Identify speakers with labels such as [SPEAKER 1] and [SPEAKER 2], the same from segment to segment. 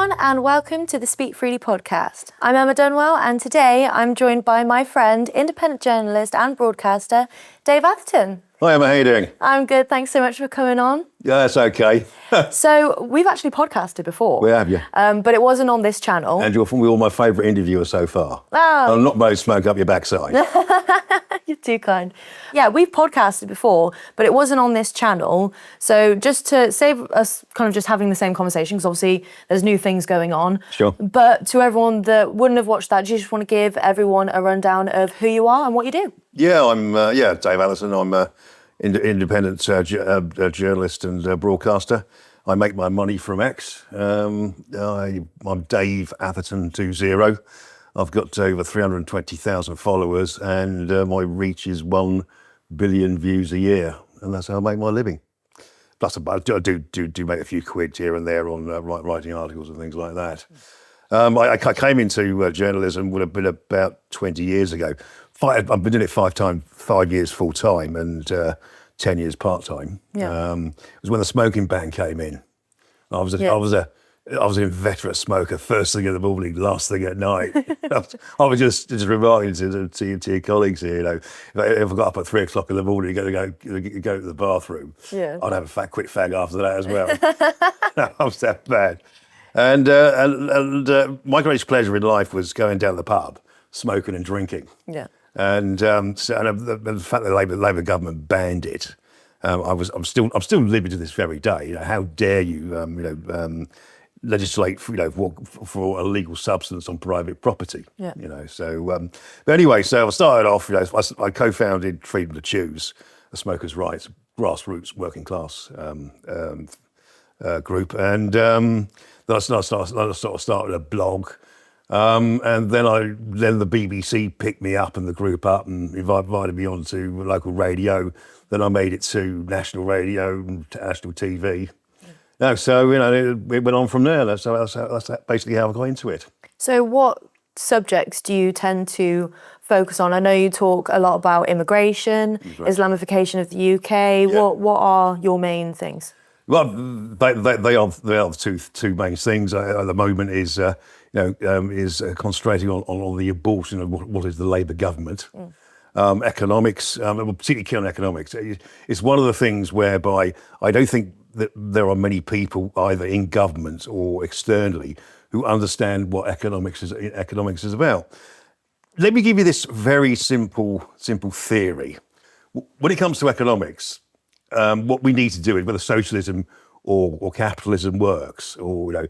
[SPEAKER 1] everyone, and welcome to the Speak Freely podcast. I'm Emma Dunwell, and today I'm joined by my friend, independent journalist and broadcaster, Dave Atherton.
[SPEAKER 2] Hi Emma, how you doing?
[SPEAKER 1] I'm good, thanks so much for coming on.
[SPEAKER 2] Yeah, that's okay.
[SPEAKER 1] So, we've actually podcasted before.
[SPEAKER 2] We have, yeah.
[SPEAKER 1] But it wasn't on this channel.
[SPEAKER 2] And you're all my favourite interviewer so far.
[SPEAKER 1] Oh.
[SPEAKER 2] I'm not about to smoke up your backside.
[SPEAKER 1] You're too kind. Yeah, we've podcasted before, but it wasn't on this channel. So just to save us kind of just having the same conversation, because obviously there's new things going on.
[SPEAKER 2] Sure.
[SPEAKER 1] But to everyone that wouldn't have watched that, do you just want to give everyone a rundown of who you are and what you do?
[SPEAKER 2] Yeah, I'm Dave Atherton. I'm an independent journalist and broadcaster. I make my money from X. I'm Dave Atherton 20. I've got over 320,000 followers, and my reach is 1 billion views a year, and that's how I make my living. Plus, I do make a few quid here and there on writing articles and things like that. I came into journalism would have been about 20 years ago. I've been doing it 5 years full time and 10 years part time.
[SPEAKER 1] Yeah.
[SPEAKER 2] It was when the smoking ban came in. I was an inveterate smoker, first thing in the morning, last thing at night. I was just remarking to your colleagues here, you know, if I got up at 3 o'clock in the morning, go to the bathroom,
[SPEAKER 1] yeah.
[SPEAKER 2] I'd have a quick fag after that as well. I was that bad. And my greatest pleasure in life was going down the pub, smoking and drinking.
[SPEAKER 1] Yeah.
[SPEAKER 2] And the fact that the Labour government banned it, I'm still living to this very day. You know, how dare you, legislate for a legal substance on private property.
[SPEAKER 1] Yeah.
[SPEAKER 2] You know, so but anyway, so I started off. You know, I co-founded Freedom to Choose, a smokers' rights grassroots working class group, and then I started a blog. And then the BBC picked me up and the group up and invited me onto local radio. Then I made it to national radio and to national TV. No, so it went on from there. That's basically how I got into it.
[SPEAKER 1] So what subjects do you tend to focus on? I know you talk a lot about immigration, right. Islamification of the UK. Yeah. What are your main things?
[SPEAKER 2] Well, they are the two main things at the moment. Is concentrating on the abortion of what is the Labour government. Economics, particularly key on economics. It's one of the things whereby I don't think that there are many people either in government or externally who understand what economics is about. Let me give you this very simple theory. When it comes to economics, what we need to do is whether socialism or capitalism works, or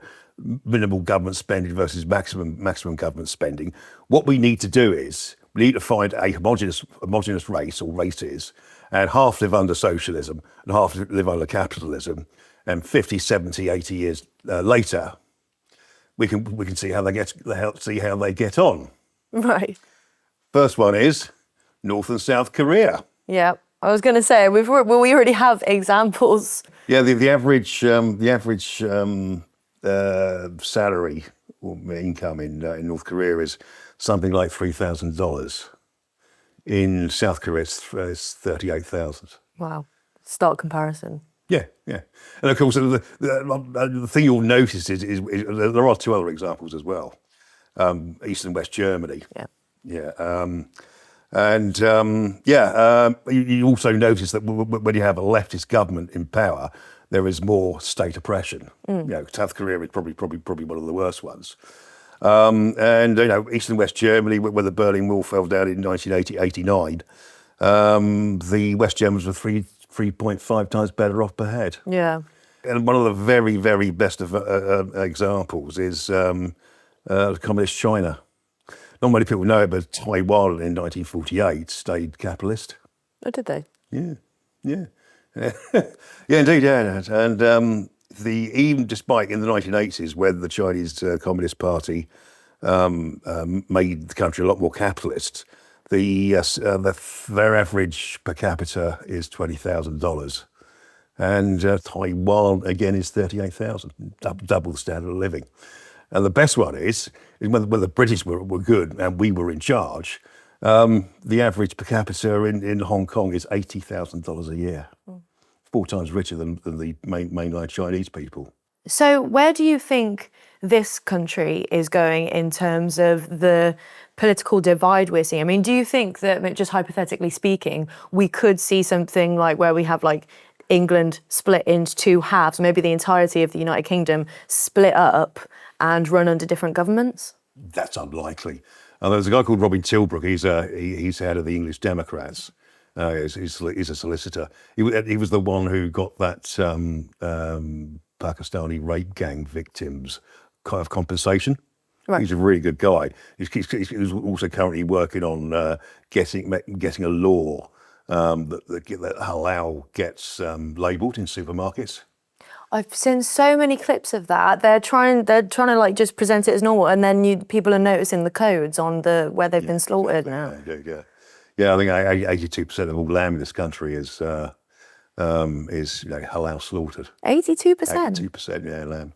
[SPEAKER 2] minimal government spending versus maximum government spending. What we need to do is we need to find a homogenous race or races, and half live under socialism and half live under capitalism. And 50, 70, 80 years later, we can see how they get on. Right. First one is North and South Korea.
[SPEAKER 1] Yeah, I was going to say we already have examples.
[SPEAKER 2] Yeah, the average salary or income in North Korea is something like $3,000. In South Korea, it's $38,000.
[SPEAKER 1] Wow, stark comparison.
[SPEAKER 2] Yeah, and of course the thing you'll notice is there are two other examples as well. East and West Germany. Yeah. You also notice that when you have a leftist government in power, there is more state oppression. South Korea is probably one of the worst ones. East and West Germany, where the Berlin Wall fell down in 1989, the West Germans were 3.5 times better off per head. Yeah. And one of the very, very best of examples is communist China. Not many people know it, but Taiwan in 1948 stayed capitalist.
[SPEAKER 1] Oh, did they?
[SPEAKER 2] Yeah. Yeah, indeed, yeah. And even despite in the 1980s, when the Chinese Communist Party made the country a lot more capitalist, their average per capita is $20,000, and Taiwan again is $38,000, double the standard of living. And the best one is when the British were good and we were in charge. The average per capita in Hong Kong is $80,000 a year, 4 times richer than the mainland Chinese people.
[SPEAKER 1] So where do you think this country is going in terms of the political divide we're seeing? I mean, do you think that, just hypothetically speaking, we could see something like where we have like England split into two halves, maybe the entirety of the United Kingdom split up and run under different governments?
[SPEAKER 2] That's unlikely. There's a guy called Robin Tilbrook. He's head of the English Democrats. He's a solicitor. He was the one who got that Pakistani rape gang victims kind of compensation. Right. He's a really good guy. He's also currently working on getting a law that halal gets labelled in supermarkets.
[SPEAKER 1] I've seen so many clips of that. They're trying to like just present it as normal, and then people are noticing the codes on where they've been slaughtered now.
[SPEAKER 2] Yeah, I think 82% of all lamb in this country is halal slaughtered.
[SPEAKER 1] 82%?
[SPEAKER 2] 82%, yeah, lamb.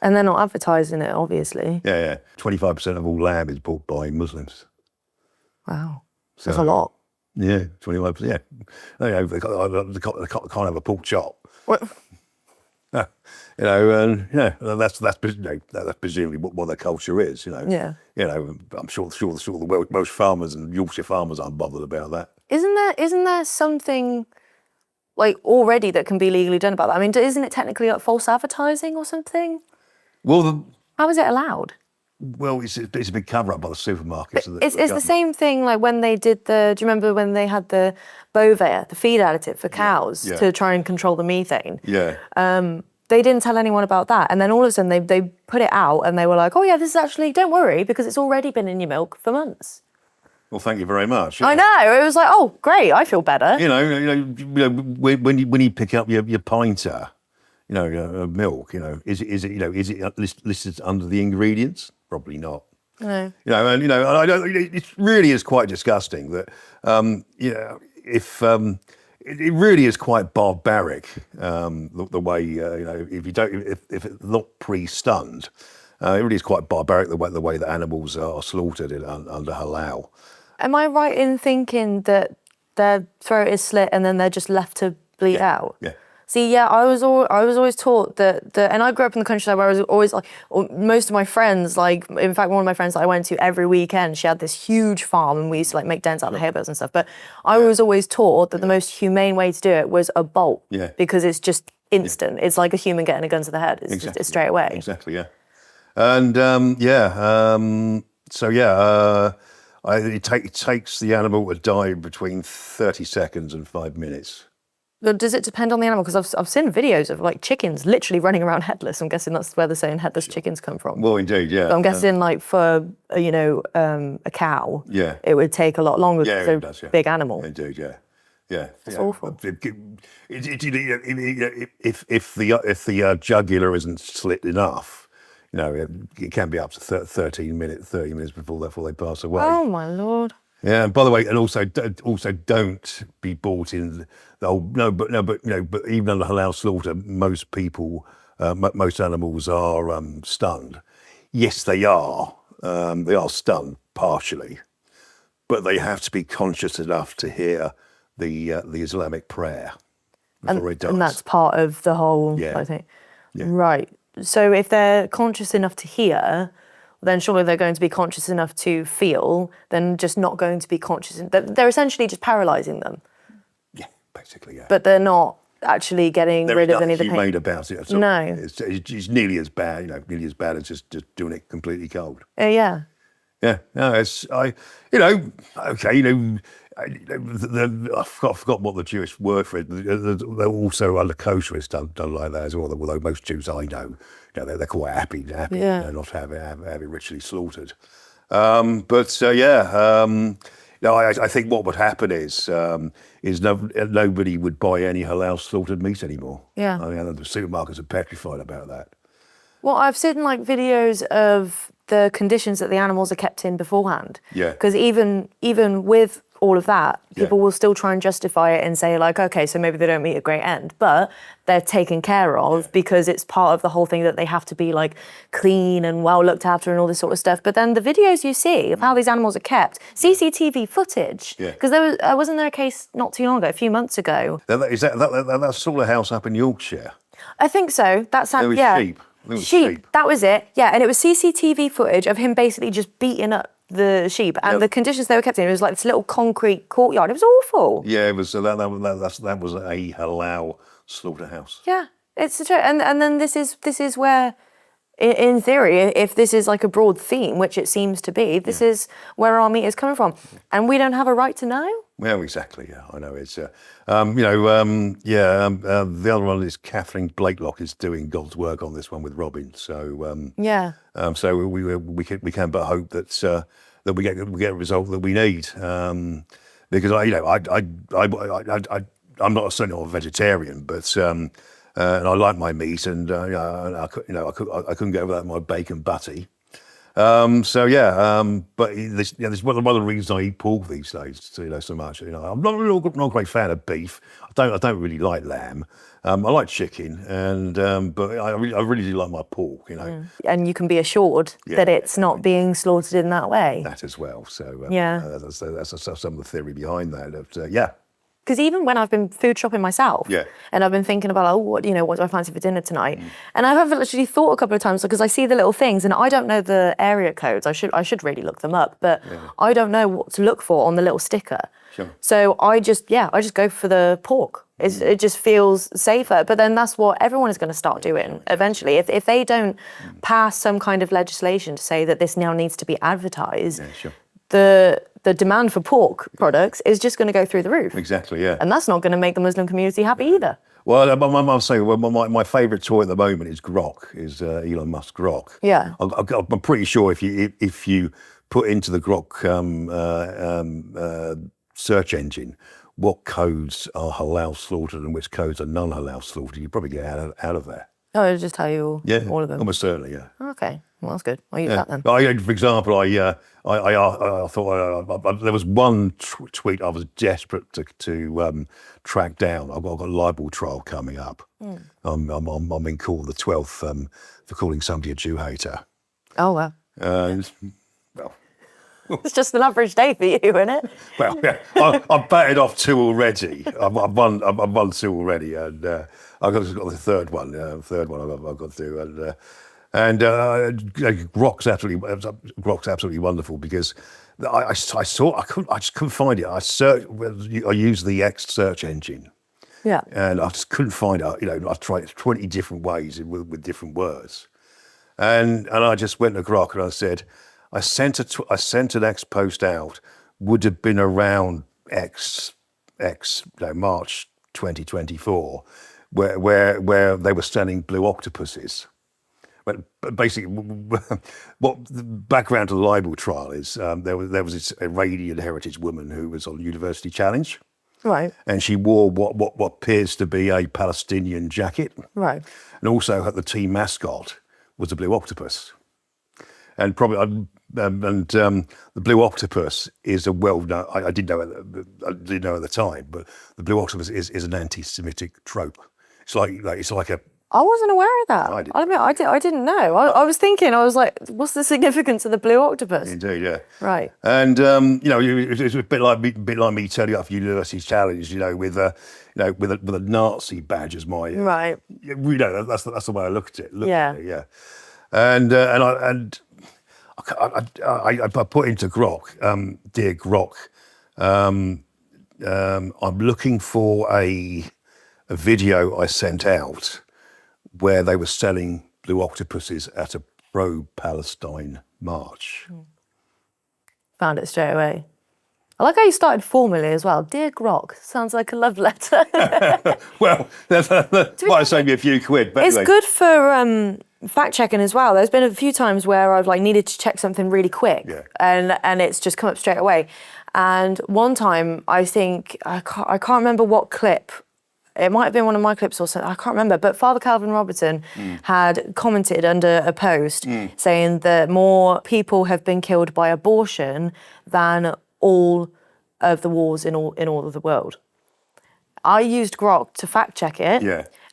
[SPEAKER 1] And they're not advertising it, obviously.
[SPEAKER 2] Yeah. 25% of all lamb is bought by Muslims.
[SPEAKER 1] Wow, that's a lot.
[SPEAKER 2] Yeah, 25%. Yeah, they can't have a pork chop.
[SPEAKER 1] What?
[SPEAKER 2] That's presumably what their culture is.
[SPEAKER 1] Yeah.
[SPEAKER 2] I'm sure the Welsh farmers and Yorkshire farmers aren't bothered about that.
[SPEAKER 1] Isn't there something like already that can be legally done about that? I mean, isn't it technically like false advertising or something?
[SPEAKER 2] Well,
[SPEAKER 1] how is it allowed?
[SPEAKER 2] Well, it's a big cover-up by the supermarkets.
[SPEAKER 1] It's the same thing like when they did do you remember when they had the Bovaer, the feed additive for cows to try and control the methane?
[SPEAKER 2] Yeah.
[SPEAKER 1] They didn't tell anyone about that. And then all of a sudden they put it out and they were like, oh yeah, this is actually, don't worry, because it's already been in your milk for months.
[SPEAKER 2] Well, thank you very much.
[SPEAKER 1] I know. It was like, oh, great, I feel better.
[SPEAKER 2] When you pick up your pinter, of milk, is it listed under the ingredients? Probably not.
[SPEAKER 1] No.
[SPEAKER 2] It really is quite disgusting that, if it really is quite barbaric, the way if it's not pre-stunned, it really is quite barbaric the way that animals are slaughtered under halal.
[SPEAKER 1] Am I right in thinking that their throat is slit and then they're just left to bleed out?
[SPEAKER 2] Yeah.
[SPEAKER 1] See, yeah, I was always taught that, and I grew up in the countryside where I was always like, most of my friends, like, in fact, one of my friends that I went to every weekend, she had this huge farm and we used to like make dents out of the hay bales and stuff. But I was always taught that the most humane way to do it was a bolt, because it's just instant. It's like a human getting a gun to the head. It's straight away.
[SPEAKER 2] Exactly, yeah. And it takes the animal to die between 30 seconds and 5 minutes.
[SPEAKER 1] But does it depend on the animal? Because I've seen videos of like chickens literally running around headless. I'm guessing that's where they're saying headless chickens come from.
[SPEAKER 2] Well, indeed, yeah.
[SPEAKER 1] But I'm guessing like for a cow, it would take a lot longer because they're a big animal.
[SPEAKER 2] Indeed, yeah.
[SPEAKER 1] That's awful.
[SPEAKER 2] If the jugular isn't slit enough, it can be up to 30 minutes before they pass away.
[SPEAKER 1] Oh my Lord.
[SPEAKER 2] Yeah, and by the way, and also don't be bought in the whole but even under halal slaughter, most people, most animals are stunned. Yes, they are. They are stunned partially, but they have to be conscious enough to hear the Islamic prayer before it dies.
[SPEAKER 1] And that's part of the whole. I think. Yeah. Right. So if they're conscious enough to hear, then surely they're going to be conscious enough to feel, then just not going to be conscious. They're essentially just paralysing them.
[SPEAKER 2] Yeah, basically, yeah.
[SPEAKER 1] But they're not actually getting rid of any of the pain.
[SPEAKER 2] There's nothing humane about it at all.
[SPEAKER 1] No.
[SPEAKER 2] It's nearly as bad, nearly as bad as just doing it completely cold.
[SPEAKER 1] Yeah.
[SPEAKER 2] Yeah, no, I forgot what the Jewish word for it. They're also under kosher, it's done like that as well. Although most Jews I know, they're quite happy not to have it ritually slaughtered. I think what would happen is nobody would buy any halal slaughtered meat anymore. Yeah, I mean, the supermarkets are petrified about that.
[SPEAKER 1] Well, I've seen like videos of the conditions that the animals are kept in beforehand. Yeah. Because even with all of that, people will still try and justify it and say like, okay, so maybe they don't meet a great end, but they're taken care of because it's part of the whole thing that they have to be like clean and well looked after and all this sort of stuff. But then the videos you see of how these animals are kept, CCTV footage, because wasn't there a case not too long ago, a few months ago?
[SPEAKER 2] Is that slaughterhouse up in Yorkshire?
[SPEAKER 1] I think so. That sounds,
[SPEAKER 2] It was
[SPEAKER 1] yeah.
[SPEAKER 2] sheep. I think it was
[SPEAKER 1] sheep. That was it. Yeah, and it was CCTV footage of him basically just beating up the sheep, and the conditions they were kept in, it was like this little concrete courtyard. It was awful.
[SPEAKER 2] Yeah, it was. That was a halal slaughterhouse.
[SPEAKER 1] Yeah, it's a joke. And then this is where, in theory, if this is like a broad theme, which it seems to be, this is where our meat is coming from, and we don't have a right to know.
[SPEAKER 2] Well, exactly. Yeah, I know. It's the other one is Kathleen Blakelock is doing God's work on this one with Robin. So so we can but hope that we get a result that we need. Because I'm not certainly not a vegetarian, but and I like my meat, and I couldn't get over that my bacon butty. But there's one of the reasons I eat pork these days, so much. I'm not a great fan of beef. I don't really like lamb. I like chicken, but I really do like my pork.
[SPEAKER 1] And you can be assured that it's not being slaughtered in that way.
[SPEAKER 2] That as well. So that's some of the theory behind that.
[SPEAKER 1] Because even when I've been food shopping myself, and I've been thinking about, what do I fancy for dinner tonight? And I have literally thought a couple of times, because I see the little things, and I don't know the area codes. I should really look them up, but I don't know what to look for on the little sticker.
[SPEAKER 2] Sure.
[SPEAKER 1] So I just go for the pork. It just feels safer. But then that's what everyone is going to start doing eventually. If they don't pass some kind of legislation to say that this now needs to be advertised, the demand for pork products is just going to go through the roof. Exactly, yeah. And that's not going to make the Muslim community happy either.
[SPEAKER 2] Well, I'm saying, my favourite toy at the moment is Grok, is Elon Musk Grok.
[SPEAKER 1] Yeah.
[SPEAKER 2] I'm pretty sure if you put into the Grok search engine what codes are halal slaughtered and which codes are non-halal slaughtered, you probably get out of there.
[SPEAKER 1] Oh, it'll just tell you all of them?
[SPEAKER 2] Almost certainly, yeah.
[SPEAKER 1] Okay, well, that's good. I'll use that then.
[SPEAKER 2] For example, I thought there was one tweet I was desperate to track down. I've got a libel trial coming up. I'm in court the 12th for calling somebody a Jew hater.
[SPEAKER 1] Oh, wow.
[SPEAKER 2] Well,
[SPEAKER 1] it's just an average day for you, isn't it?
[SPEAKER 2] Well, yeah, I've batted off 2 already. I've won 2 already, and I've got the third one. I've got to do, and Grok's absolutely wonderful, because I just couldn't find it. I used the X search engine.
[SPEAKER 1] Yeah.
[SPEAKER 2] And I just couldn't find it. I tried 20 different ways with different words, and I just went to Grok and I said, I sent an X post out, would have been around March 2024, where they were selling blue octopuses. But basically, what the background to the libel trial is, there was this Iranian heritage woman who was on University Challenge.
[SPEAKER 1] Right.
[SPEAKER 2] And she wore what appears to be a Palestinian jacket.
[SPEAKER 1] Right.
[SPEAKER 2] And also the team mascot was a blue octopus. And probably, the blue octopus is a well-known. I didn't know at the time, but the blue octopus is an anti-Semitic trope. It's like a.
[SPEAKER 1] I wasn't aware of that. I didn't know. I was thinking. I was like, what's the significance of the blue octopus?
[SPEAKER 2] Indeed, yeah.
[SPEAKER 1] Right.
[SPEAKER 2] And it's a bit like me turning up for University Challenge, with a Nazi badge as my.
[SPEAKER 1] Right.
[SPEAKER 2] That's the way I looked at it.
[SPEAKER 1] Yeah.
[SPEAKER 2] And I put into Grok, dear Grok, I'm looking for a video I sent out where they were selling blue octopuses at a pro-Palestine march. Found
[SPEAKER 1] it straight away. I like how you started formally as well. Dear Grok, sounds like a love letter.
[SPEAKER 2] Well, that might save me a few quid. But
[SPEAKER 1] it's
[SPEAKER 2] anyway.
[SPEAKER 1] Good for fact checking as well. There's been a few times where I've needed to check something really quick, and it's just come up straight away. And one time, I think I can't remember what clip. It might have been one of my clips or something, I can't remember, but Father Calvin Robertson had commented under a post saying that more people have been killed by abortion than all of the wars in all of the world. I used Grok to fact check it,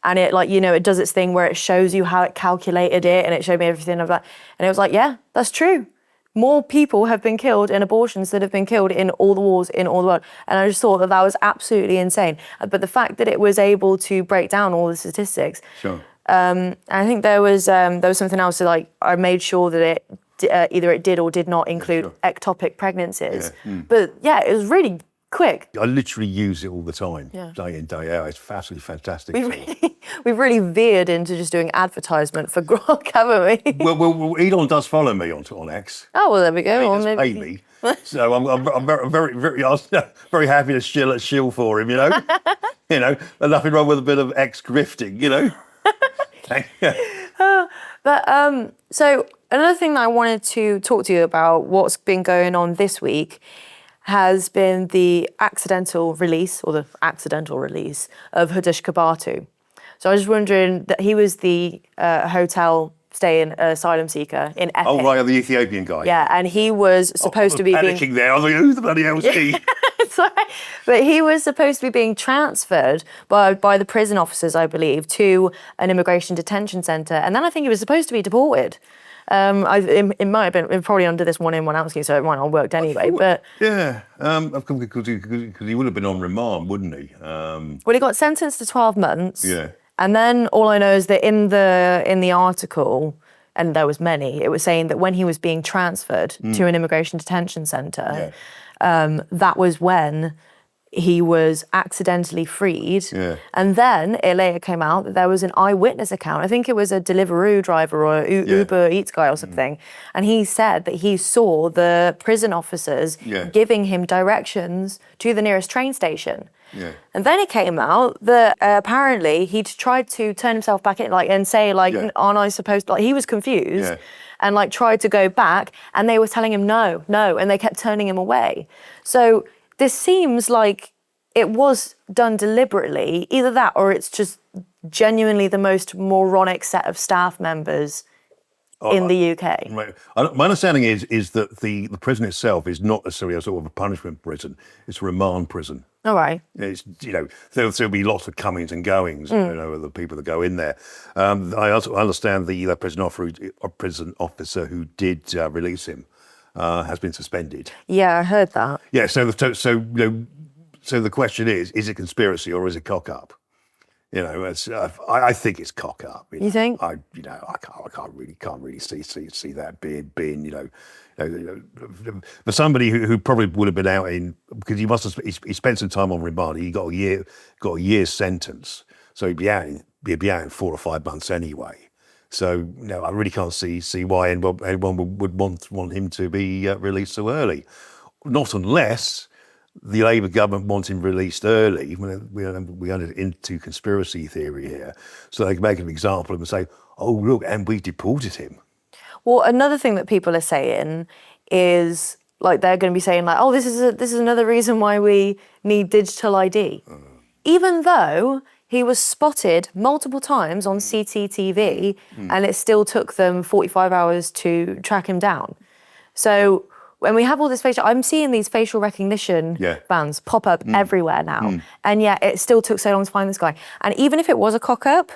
[SPEAKER 1] and it it does its thing where it shows you how it calculated it, and it showed me everything of that, and it was like, yeah, that's true. more people have been killed in abortions than have been killed in all the wars in all the world. And I just thought that that was absolutely insane. But the fact that it was able to break down all the statistics.
[SPEAKER 2] Sure.
[SPEAKER 1] I think there was something else that, like, I made sure that it either it did or did not include ectopic pregnancies. But yeah, it was really quick.
[SPEAKER 2] I literally use it all the time, day in, day out. It's absolutely fantastic.
[SPEAKER 1] We've really veered into just doing advertisement for Grok, haven't we?
[SPEAKER 2] Well, Elon does follow me on X.
[SPEAKER 1] Oh, well, there we go.
[SPEAKER 2] He does pay me. So I'm very happy to shill for him, you know. You know, there's nothing wrong with a bit of X grifting, you know.
[SPEAKER 1] But so another thing that I wanted to talk to you about, what's been going on this week, has been the accidental release of Hudish Kabatu. So I was just wondering that he was the hotel staying asylum seeker in Epic.
[SPEAKER 2] Oh, right, the Ethiopian guy.
[SPEAKER 1] Yeah, and he was supposed to be
[SPEAKER 2] panicking there. I was like, who the bloody hell is he?
[SPEAKER 1] Sorry. But he was supposed to be being transferred by the prison officers, I believe, to an immigration detention centre. And then I think he was supposed to be deported. It might have been probably under this one in, one out scheme, so it might not have worked anyway. But
[SPEAKER 2] yeah, because he would have been on remand, wouldn't he?
[SPEAKER 1] Well, he got sentenced to 12 months.
[SPEAKER 2] Yeah.
[SPEAKER 1] And then all I know is that in the article, and there was many, it was saying that when he was being transferred to an immigration detention centre, that was when he was accidentally freed. Yeah. And then it later came out that there was an eyewitness account. I think it was a Deliveroo driver or Uber Eats guy or something. And he said that he saw the prison officers giving him directions to the nearest train station. Yeah. And then it came out that apparently he'd tried to turn himself back in, like, and say, like, aren't I supposed to, like, he was confused and, like, tried to go back, and they were telling him no, and they kept turning him away. So this seems like it was done deliberately, either that or it's just genuinely the most moronic set of staff members in the UK.
[SPEAKER 2] Right. My understanding is that the prison itself is not necessarily a sort of a punishment prison. It's a remand prison.
[SPEAKER 1] All right.
[SPEAKER 2] It's, you know, there'll be lots of comings and goings, you know, of the people that go in there. I also understand the prison officer who did release him has been suspended.
[SPEAKER 1] Yeah, I heard that.
[SPEAKER 2] Yeah, so the question is it conspiracy or is it cock up? You know, I think it's cock up.
[SPEAKER 1] You think?
[SPEAKER 2] I can't really see that being you know, for somebody who probably would have been out in, because he spent some time on remand. He got a year's sentence, so he'd be out in 4 or 5 months anyway. So no, I really can't see why anyone would want him to be released so early, not unless the Labour government wants him released early. We are into conspiracy theory here, so they can make an example of him and say, "Oh, look, and we deported him."
[SPEAKER 1] Well, another thing that people are saying is, like, they're going to be saying, like, "Oh, this is another reason why we need digital ID," even though he was spotted multiple times on CCTV, and it still took them 45 hours to track him down. So when we have all this I'm seeing these facial recognition bans pop up everywhere now. And yet it still took so long to find this guy. And even if it was a cock up,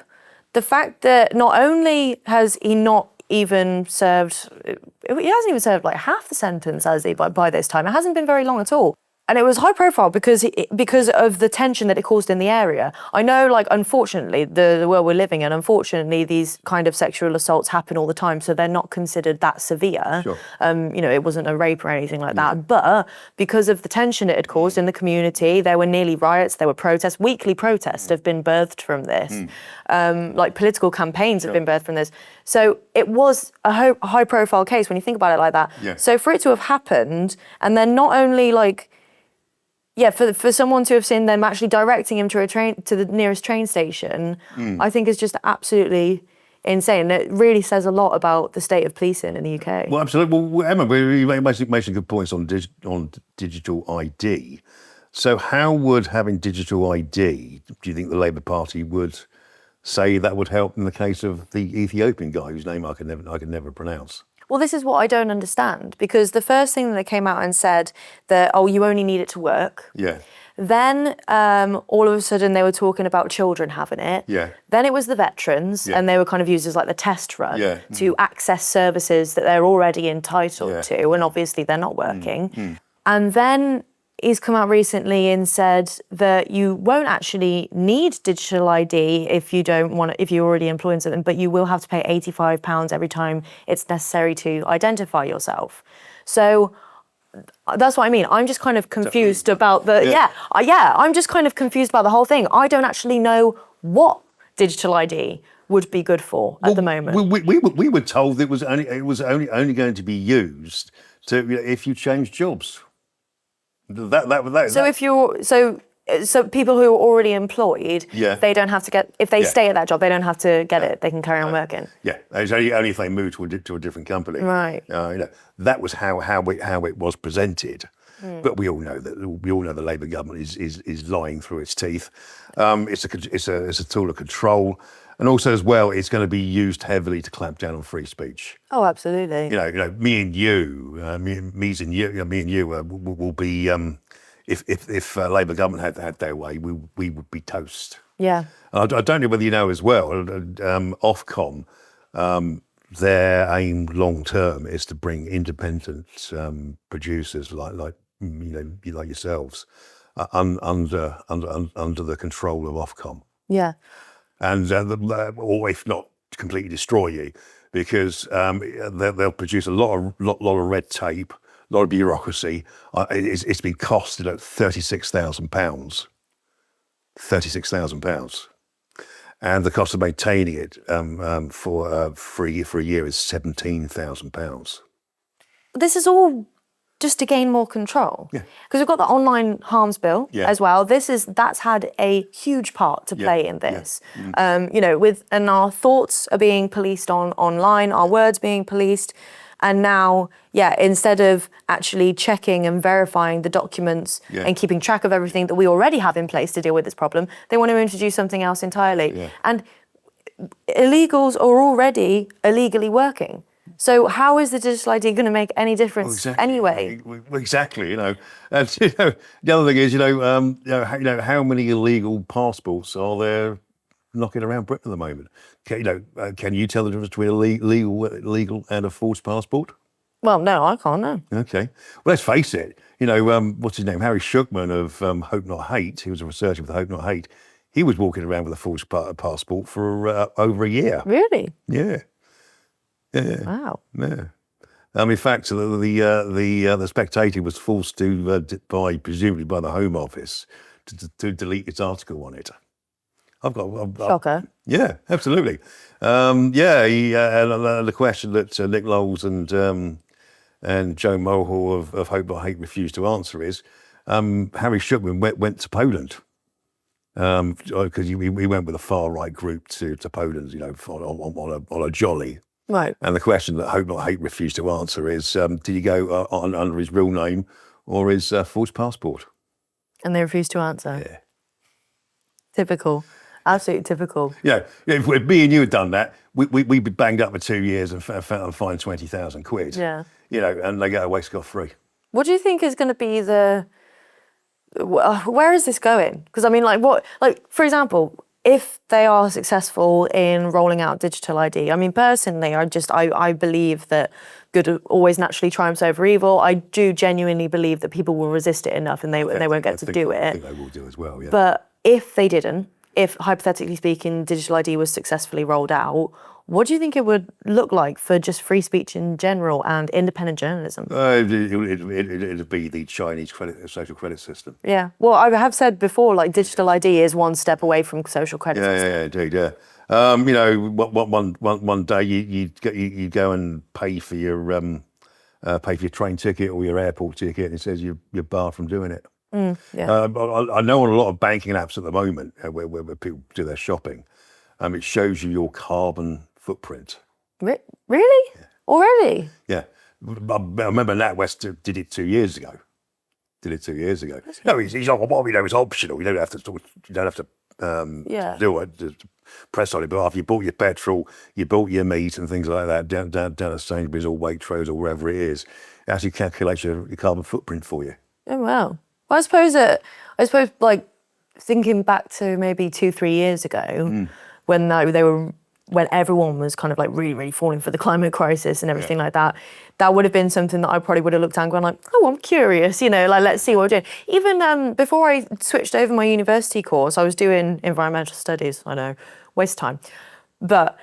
[SPEAKER 1] the fact that not only has he not even served, he hasn't even served like half the sentence, has he, by this time. It hasn't been very long at all. And it was high profile because of the tension that it caused in the area. I know, like, unfortunately, the world we're living in, unfortunately, these kind of sexual assaults happen all the time, so they're not considered that severe. Sure. You know, it wasn't a rape or anything like that. But because of the tension it had caused in the community, there were nearly riots, there were protests. Weekly protests have been birthed from this. Like, political campaigns have been birthed from this. So it was a high-profile case when you think about it like that. Yeah. So for it to have happened, and then not only, like, for someone to have seen them actually directing him to the nearest train station, I think is just absolutely insane. It really says a lot about the state of policing in the UK.
[SPEAKER 2] Well, absolutely. Well, Emma, you made some good points on digital ID. So how would having digital ID, do you think the Labour Party would say that would help in the case of the Ethiopian guy whose name I could never pronounce?
[SPEAKER 1] Well, this is what I don't understand, because the first thing that they came out and said that, oh, you only need it to work. Yeah. Then all of a sudden they were talking about children having it.
[SPEAKER 2] Yeah.
[SPEAKER 1] Then it was the veterans, and they were kind of used as like the test run to access services that they're already entitled to, and obviously they're not working. And then he's come out recently and said that you won't actually need digital ID if you don't want it, if you're already employing something, but you will have to pay £85 every time it's necessary to identify yourself. So that's what I mean. I'm just kind of confused about the I'm just kind of confused about the whole thing. I don't actually know what digital ID would be good for at the moment.
[SPEAKER 2] We were told it was only going to be used if you change jobs.
[SPEAKER 1] So people who are already employed, they don't have to get, if they stay at that job, they don't have to get it. They can carry on working.
[SPEAKER 2] Yeah, it's only if they move to a different company.
[SPEAKER 1] Right.
[SPEAKER 2] That was how it was presented. But we all know the Labour government is lying through its teeth. It's a tool of control. And also, as well, it's going to be used heavily to clamp down on free speech.
[SPEAKER 1] Oh, absolutely.
[SPEAKER 2] Me and you will be. If Labour government had their way, we would be toast.
[SPEAKER 1] Yeah.
[SPEAKER 2] I don't know whether you know as well. Ofcom, their aim long term is to bring independent producers like yourselves under the control of Ofcom.
[SPEAKER 1] Yeah.
[SPEAKER 2] And or if not, completely destroy you, because they'll produce a lot of red tape, a lot of bureaucracy. It's been costed at £36,000. £36,000, and the cost of maintaining it for a year is £17,000.
[SPEAKER 1] This is all just to gain more control. Yeah. Because we've got the online harms bill as well. That's had a huge part to play in this. And our thoughts are being policed online, our words being policed. And now, instead of actually checking and verifying the documents and keeping track of everything that we already have in place to deal with this problem, they want to introduce something else entirely. Yeah. And illegals are already illegally working. So how is the digital ID going to make any difference anyway?
[SPEAKER 2] Exactly, And the other thing is, how many illegal passports are there knocking around Britain at the moment? Can you tell the difference between a legal and a false passport?
[SPEAKER 1] Well, no, I can't. No.
[SPEAKER 2] Okay. Well, let's face it. What's his name? Harry Shukman of Hope Not Hate. He was a researcher with Hope Not Hate. He was walking around with a false passport for over a year.
[SPEAKER 1] Really?
[SPEAKER 2] Yeah. Yeah.
[SPEAKER 1] Wow.
[SPEAKER 2] Yeah. In fact, the Spectator was forced to, presumably by the Home Office, to delete its article on it.
[SPEAKER 1] Shocker.
[SPEAKER 2] Yeah, absolutely. The question that Nick Knowles and Joe Mulhall of Hope Not Hate refused to answer is, Harry Shukman went to Poland. Because we went with a far right group to Poland, on a jolly.
[SPEAKER 1] Right.
[SPEAKER 2] And the question that Hope Not Hate refused to answer is, did he go under his real name or his false passport?
[SPEAKER 1] And they refused to answer.
[SPEAKER 2] Yeah.
[SPEAKER 1] Typical. Absolutely typical.
[SPEAKER 2] Yeah. If me and you had done that, we'd be banged up for 2 years and fined 20,000 quid.
[SPEAKER 1] Yeah.
[SPEAKER 2] And they get away scot-free.
[SPEAKER 1] What do you think is going to be where is this going? Because for example, if they are successful in rolling out digital ID, personally, I believe that good always naturally triumphs over evil. I do genuinely believe that people will resist it enough and they won't get to do it.
[SPEAKER 2] I think they will do as well, yeah.
[SPEAKER 1] But if they didn't, if hypothetically speaking, digital ID was successfully rolled out, what do you think it would look like for just free speech in general and independent journalism?
[SPEAKER 2] It'd be the Chinese social credit system.
[SPEAKER 1] Yeah. Well, I have said before, digital ID is one step away from social credit system.
[SPEAKER 2] Yeah, indeed, yeah. One day you go and pay for your train ticket or your airport ticket, and it says you're barred from doing it.
[SPEAKER 1] Yeah.
[SPEAKER 2] I know on a lot of banking apps at the moment where people do their shopping, it shows you your carbon footprint.
[SPEAKER 1] Really? Yeah. Already?
[SPEAKER 2] Yeah. I remember NatWest did it 2 years ago. No, he's like, it's optional. You don't have to do it. Just press on it. But after you bought your petrol, you bought your meat and things like that down at Sainsbury's or Waitrose or wherever it is, it actually calculates your carbon footprint for you.
[SPEAKER 1] Oh, wow. Well, I suppose that I suppose, like, thinking back to maybe 2-3 years ago, when when everyone was kind of like really, really falling for the climate crisis and everything like that, that would have been something that I probably would have looked at and gone like, oh, I'm curious, you know, like, let's see what we're doing. Even before I switched over my university course, I was doing environmental studies. I know, waste of time. But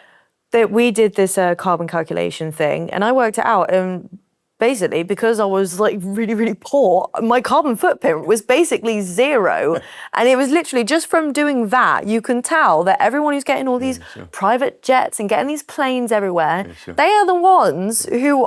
[SPEAKER 1] we did this carbon calculation thing, and I worked it out, and basically, because I was like really, really poor, my carbon footprint was basically 0. And it was literally just from doing that, you can tell that everyone who's getting all these private jets and getting these planes everywhere, they are the ones who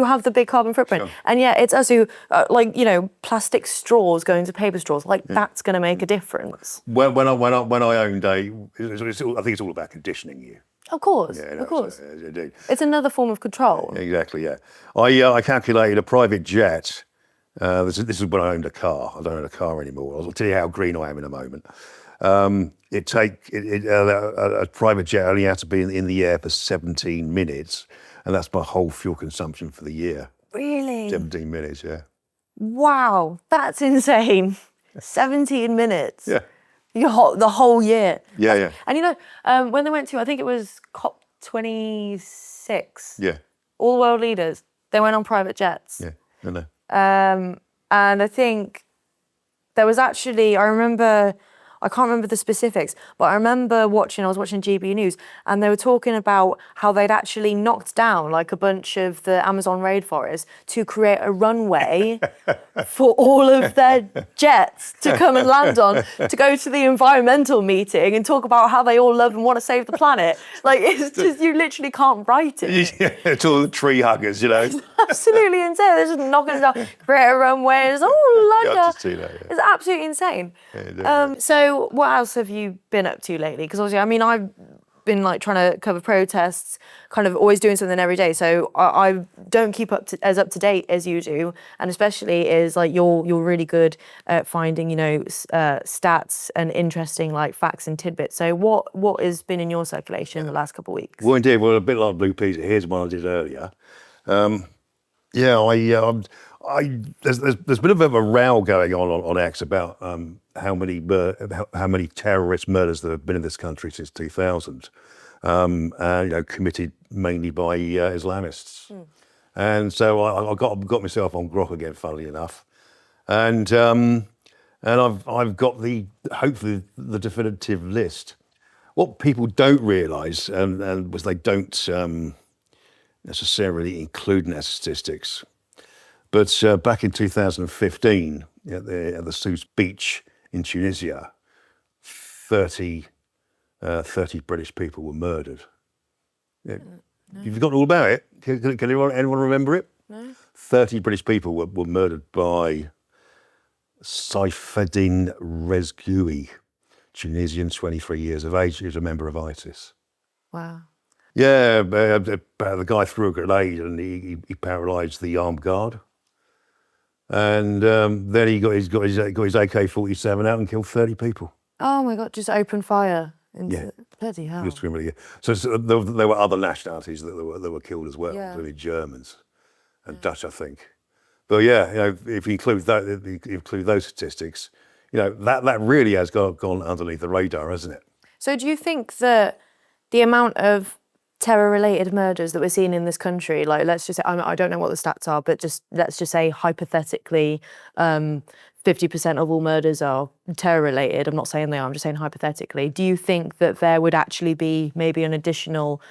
[SPEAKER 1] have the big carbon footprint. And yeah, it's us who, like, you know, plastic straws going to paper straws, like that's going to make a difference.
[SPEAKER 2] When I owned I think it's all about conditioning you.
[SPEAKER 1] Of course, of course.
[SPEAKER 2] Indeed.
[SPEAKER 1] It's another form of control.
[SPEAKER 2] Exactly, yeah. I calculated a private jet. This is when I owned a car. I don't own a car anymore. I'll tell you how green I am in a moment. A private jet only had to be in the air for 17 minutes, and that's my whole fuel consumption for the year.
[SPEAKER 1] Really?
[SPEAKER 2] 17 minutes, yeah.
[SPEAKER 1] Wow, that's insane. 17 minutes.
[SPEAKER 2] Yeah.
[SPEAKER 1] The whole year.
[SPEAKER 2] Yeah.
[SPEAKER 1] And you know, when they went to, I think it was COP26.
[SPEAKER 2] Yeah.
[SPEAKER 1] All the world leaders, they went on private jets.
[SPEAKER 2] Yeah, I know.
[SPEAKER 1] And I think there was actually, I can't remember the specifics, but I remember I was watching GB News, and they were talking about how they'd actually knocked down like a bunch of the Amazon rainforest to create a runway for all of their jets to come and land on, to go to the environmental meeting and talk about how they all love and want to save the planet. Like, it's just, you literally can't write it.
[SPEAKER 2] Yeah, it's all the tree huggers, you know.
[SPEAKER 1] It's absolutely insane. They're just knocking it down, create a runway. It's It's absolutely insane.
[SPEAKER 2] Yeah,
[SPEAKER 1] So what else have you been up to lately? Because obviously, I mean, I've been like trying to cover protests, kind of always doing something every day. So I don't keep up to date as you do, and especially is like you're really good at finding, you know, stats and interesting like facts and tidbits. So what has been in your circulation in the last couple of weeks?
[SPEAKER 2] Well, indeed, a bit like Blue Peas. Here's one I did earlier. There's been a bit of a row going on X about how many terrorist murders there have been in this country since 2000, and you know, committed mainly by Islamists. And so I got myself on grok again, funnily enough, and I've got hopefully the definitive list. What people don't realise, and was they don't necessarily include in their statistics. But back in 2015, at the Sousse beach in Tunisia, 30 British people were murdered. Yeah. No. You've forgotten all about it? Can anyone remember it?
[SPEAKER 1] No.
[SPEAKER 2] 30 British people were murdered by Saifuddin Rezgui, Tunisian, 23 years of age. He was a member of ISIS.
[SPEAKER 1] Wow.
[SPEAKER 2] Yeah, the guy threw a grenade and he paralysed the armed guard. And then he got his AK-47 out and killed 30 people.
[SPEAKER 1] Oh my God! Just open fire. Bloody hell.
[SPEAKER 2] Just really, so there were other nationalities that were killed as well, including Germans and Dutch, I think. But yeah, you know, if you include those statistics, you know, that really has gone underneath the radar, hasn't it?
[SPEAKER 1] So do you think that the amount of terror-related murders that we're seeing in this country, like, let's just say, I don't know what the stats are, but let's just say hypothetically 50% of all murders are terror-related. I'm not saying they are, I'm just saying hypothetically. Do you think that there would actually be maybe an additional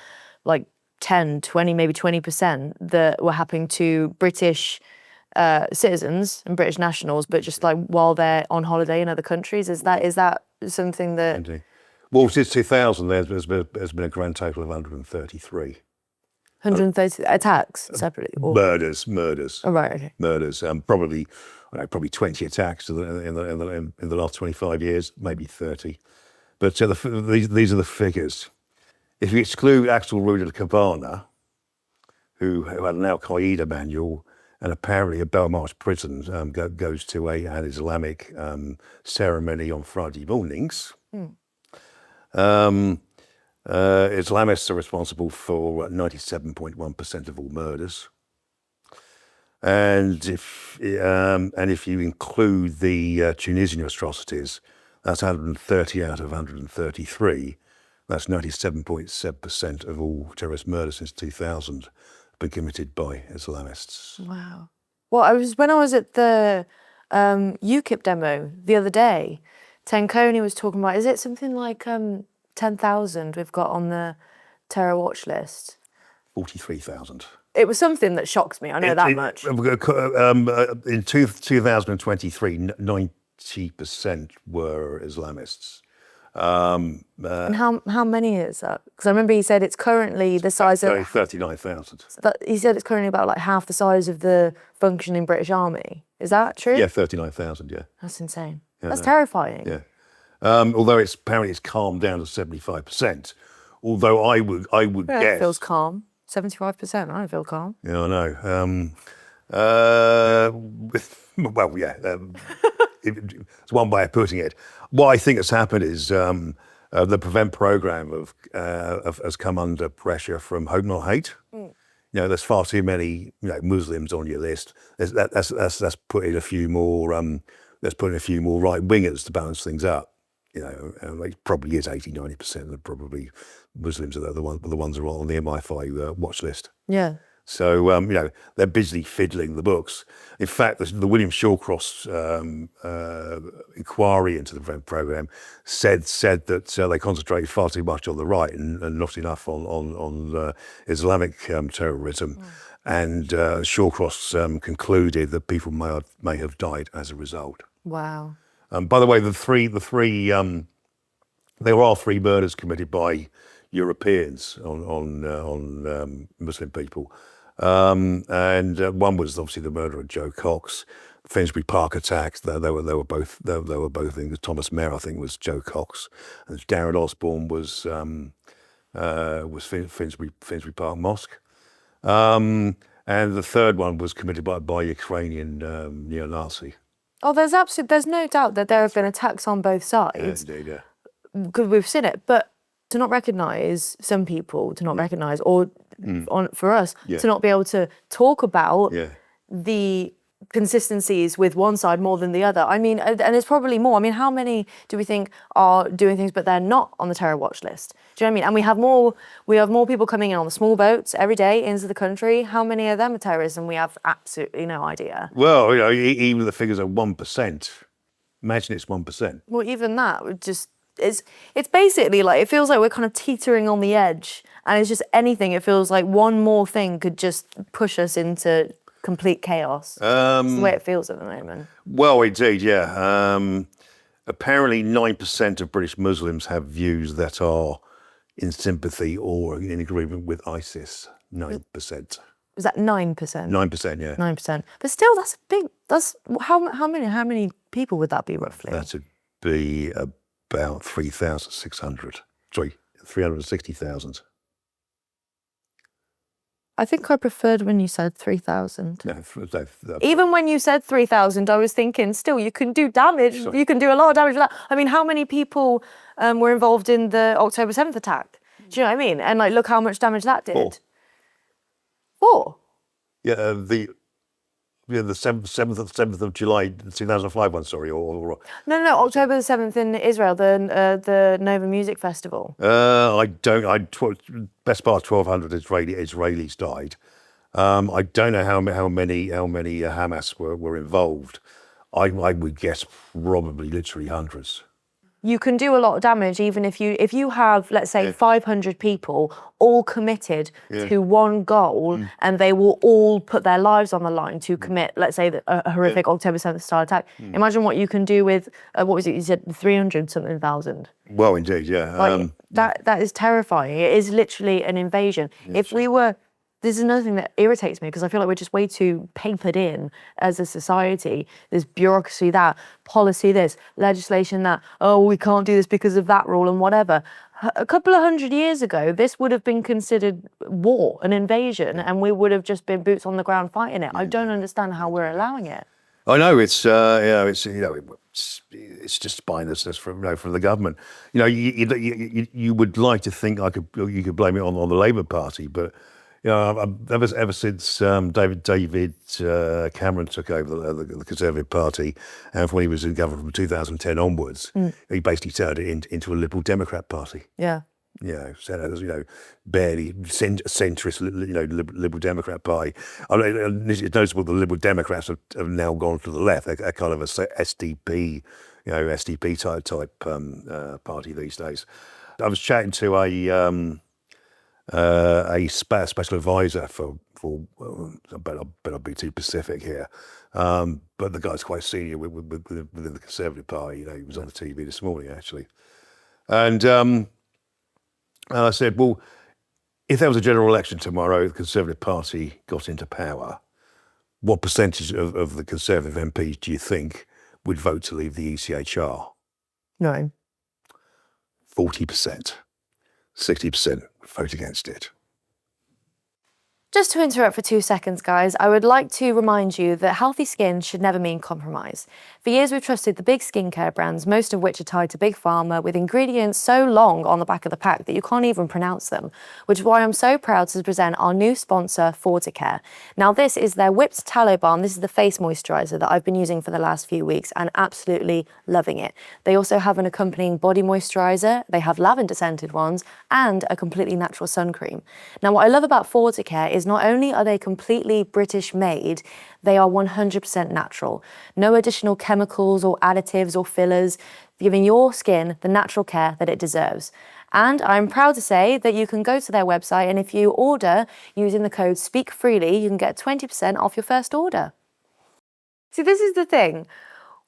[SPEAKER 1] like 10, 20, maybe 20% that were happening to British citizens and British nationals, but just like while they're on holiday in other countries? Is that something that...
[SPEAKER 2] Indeed. Well, since 2000, there's been a grand total of 133.
[SPEAKER 1] 130 attacks separately? Or?
[SPEAKER 2] Murders.
[SPEAKER 1] Oh, right, okay.
[SPEAKER 2] Murders. Probably 20 attacks in the last 25 years, maybe 30. But these are the figures. If you exclude Axel Rueda Cabana, who had an Al-Qaeda manual, and apparently a Belmarsh prison goes to an Islamic ceremony on Friday mornings. Islamists are responsible for 97.1% of all murders. and if you include the Tunisian atrocities, that's 130 out of 133. That's 97.7% of all terrorist murders since 2000 have been committed by Islamists.
[SPEAKER 1] Wow. Well, when I was at the UKIP demo the other day, Tenkoni was talking about, is it something like 10,000 we've got on the terror watch list?
[SPEAKER 2] 43,000.
[SPEAKER 1] It was something that shocks me, I know that much.
[SPEAKER 2] In 2023, 90% were Islamists.
[SPEAKER 1] And how many is that? Because I remember he said it's currently the size of
[SPEAKER 2] 39,000.
[SPEAKER 1] He said it's currently about like half the size of the functioning British Army. Is that true?
[SPEAKER 2] Yeah, 39,000. Yeah,
[SPEAKER 1] that's insane.
[SPEAKER 2] Yeah,
[SPEAKER 1] that's terrifying.
[SPEAKER 2] Yeah, although apparently it's calmed down to 75%. Although I would guess
[SPEAKER 1] it feels calm. 75%. I don't feel calm.
[SPEAKER 2] Yeah, I know. Well, yeah. It's one way of putting it. What I think has happened is the PREVENT program has come under pressure from hope not hate. There's far too many Muslims on your list. That's put in a few more. Let's put in a few more right wingers to balance things up. It probably is 80-90% of probably Muslims are the ones who are on the MI5 watch list.
[SPEAKER 1] Yeah.
[SPEAKER 2] So, they're busily fiddling the books. In fact, the William Shawcross inquiry into the PREVENT program said that they concentrated far too much on the right and not enough on Islamic terrorism. And Shawcross concluded that people may have died as a result.
[SPEAKER 1] Wow.
[SPEAKER 2] By the way, there are 3 murders committed by Europeans on Muslim people. And one was obviously the murder of Joe Cox, Finsbury Park attacks. They were both things. Thomas Mayer, I think, was Joe Cox, and Darren Osborne was Finsbury Park Mosque. And the third one was committed by Ukrainian neo-Nazi.
[SPEAKER 1] Oh, there's no doubt that there have been attacks on both sides.
[SPEAKER 2] Yeah, indeed, yeah.
[SPEAKER 1] Because we've seen it, but to not recognise some people, to not recognise, or for us, to not be able to talk about the consistencies with one side more than the other. I mean, and it's probably more. I mean, how many do we think are doing things but they're not on the terror watch list? Do you know what I mean? And we have more people coming in on the small boats every day into the country. How many of them are terrorists? And we have absolutely no idea.
[SPEAKER 2] Well, even the figures are 1%. Imagine it's 1%.
[SPEAKER 1] Well, even that would just. It's basically like, it feels like we're kind of teetering on the edge, and it's just anything. It feels like one more thing could just push us into complete chaos. That's the way it feels at the moment.
[SPEAKER 2] Well, indeed, yeah. Apparently 9% of British Muslims have views that are in sympathy or in agreement with ISIS. 9%.
[SPEAKER 1] Was that 9%?
[SPEAKER 2] 9%, yeah.
[SPEAKER 1] 9%. But still, that's big. That's how many people would that be roughly?
[SPEAKER 2] That would be about 3,600. Sorry, 360,000.
[SPEAKER 1] I think I preferred when you said 3,000.
[SPEAKER 2] No,
[SPEAKER 1] even when you said 3,000, I was thinking, still, you can do damage. Sorry. You can do a lot of damage with that. I mean, how many people were involved in the October 7th attack? Do you know what I mean? And like, look how much damage that did. 4? Yeah,
[SPEAKER 2] the 7th of July 2005 one, sorry, or
[SPEAKER 1] no, October the 7th in Israel, the Nova Music Festival.
[SPEAKER 2] Best part 1,200 Israelis died. I don't know how many Hamas were involved. I would guess probably literally hundreds.
[SPEAKER 1] You can do a lot of damage even if you have, let's say, 500 people all committed to one goal, and they will all put their lives on the line to commit, let's say, a horrific October 7th style attack. Imagine what you can do with, what was it, you said 300-something thousand.
[SPEAKER 2] Well, indeed, yeah.
[SPEAKER 1] Like, that is terrifying. It is literally an invasion. If we were... This is another thing that irritates me, because I feel like we're just way too papered in as a society. There's bureaucracy that, policy this, legislation that, oh, we can't do this because of that rule and whatever. A couple of 100 years ago, this would have been considered war, an invasion, and we would have just been boots on the ground fighting it. I don't understand how we're allowing it.
[SPEAKER 2] I know it's just spinelessness from the government. You would like to think you could blame it on the Labour Party, but ever since David Cameron took over the Conservative Party, and when he was in government from 2010 onwards, he basically turned it into a Liberal Democrat Party.
[SPEAKER 1] Yeah.
[SPEAKER 2] Barely centrist, Liberal Democrat Party. I mean, it's noticeable the Liberal Democrats have now gone to the left. They're kind of a SDP, SDP type party these days. I was chatting to a special advisor for I bet I'll be too specific here, but the guy's quite senior within the Conservative Party. He was on the TV this morning actually, and I said, well, if there was a general election tomorrow, the Conservative Party got into power, what percentage of the Conservative MPs do you think would vote to leave the ECHR?
[SPEAKER 1] No.
[SPEAKER 2] 40%. 60% would vote against it.
[SPEAKER 1] Just to interrupt for 2 seconds, guys, I would like to remind you that healthy skin should never mean compromise. For years, we've trusted the big skincare brands, most of which are tied to Big Pharma, with ingredients so long on the back of the pack that you can't even pronounce them, which is why I'm so proud to present our new sponsor, Forticare. Now, this is their Whipped Tallow Balm. This is the face moisturizer that I've been using for the last few weeks and absolutely loving it. They also have an accompanying body moisturizer, they have lavender-scented ones, and a completely natural sun cream. Now, what I love about Forticare is not only are they completely British made, they are 100% natural. No additional chemicals or additives or fillers, giving your skin the natural care that it deserves. And I'm proud to say that you can go to their website, and if you order using the code SPEAKFreely, you can get 20% off your first order. See, this is the thing.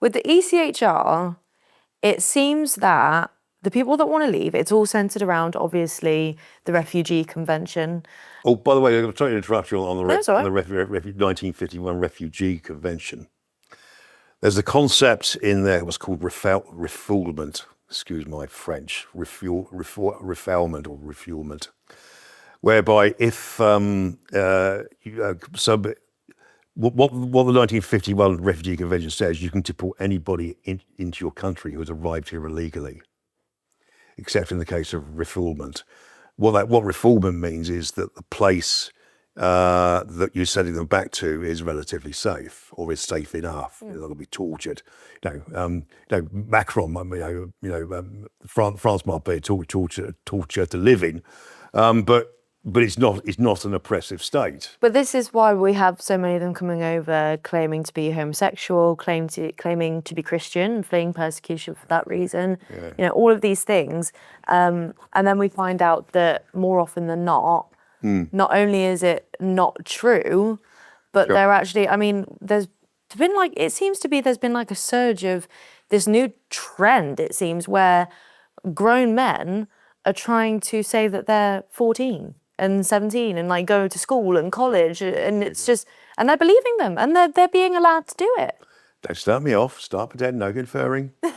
[SPEAKER 1] With the ECHR, it seems that the people that want to leave, it's all centred around, obviously, the Refugee Convention.
[SPEAKER 2] Oh, by the way, I'm trying to interrupt you on the
[SPEAKER 1] 1951
[SPEAKER 2] Refugee Convention. There's a concept in there, what's called refoulement. Excuse my French. Refoulement or refuelment, whereby if what the 1951 Refugee Convention says, you can deport anybody into your country who has arrived here illegally, except in the case of refoulement. What refoulement means is that the place that you're sending them back to is relatively safe, or is safe enough. They're not going to be tortured. Macron, France might be a torture to live in, but it's not an oppressive state.
[SPEAKER 1] But this is why we have so many of them coming over, claiming to be homosexual, claiming to be Christian, fleeing persecution for that reason. Yeah. All of these things, and then we find out that more often than not, not only is it not true, but they're actually. I mean, there's been there's been a surge of this new trend. It seems where grown men are trying to say that they're 14. And 17 and go to school and college, and it's just, and they're believing them, and they're being allowed to do it.
[SPEAKER 2] Don't start me off. Start pretending, no conferring. All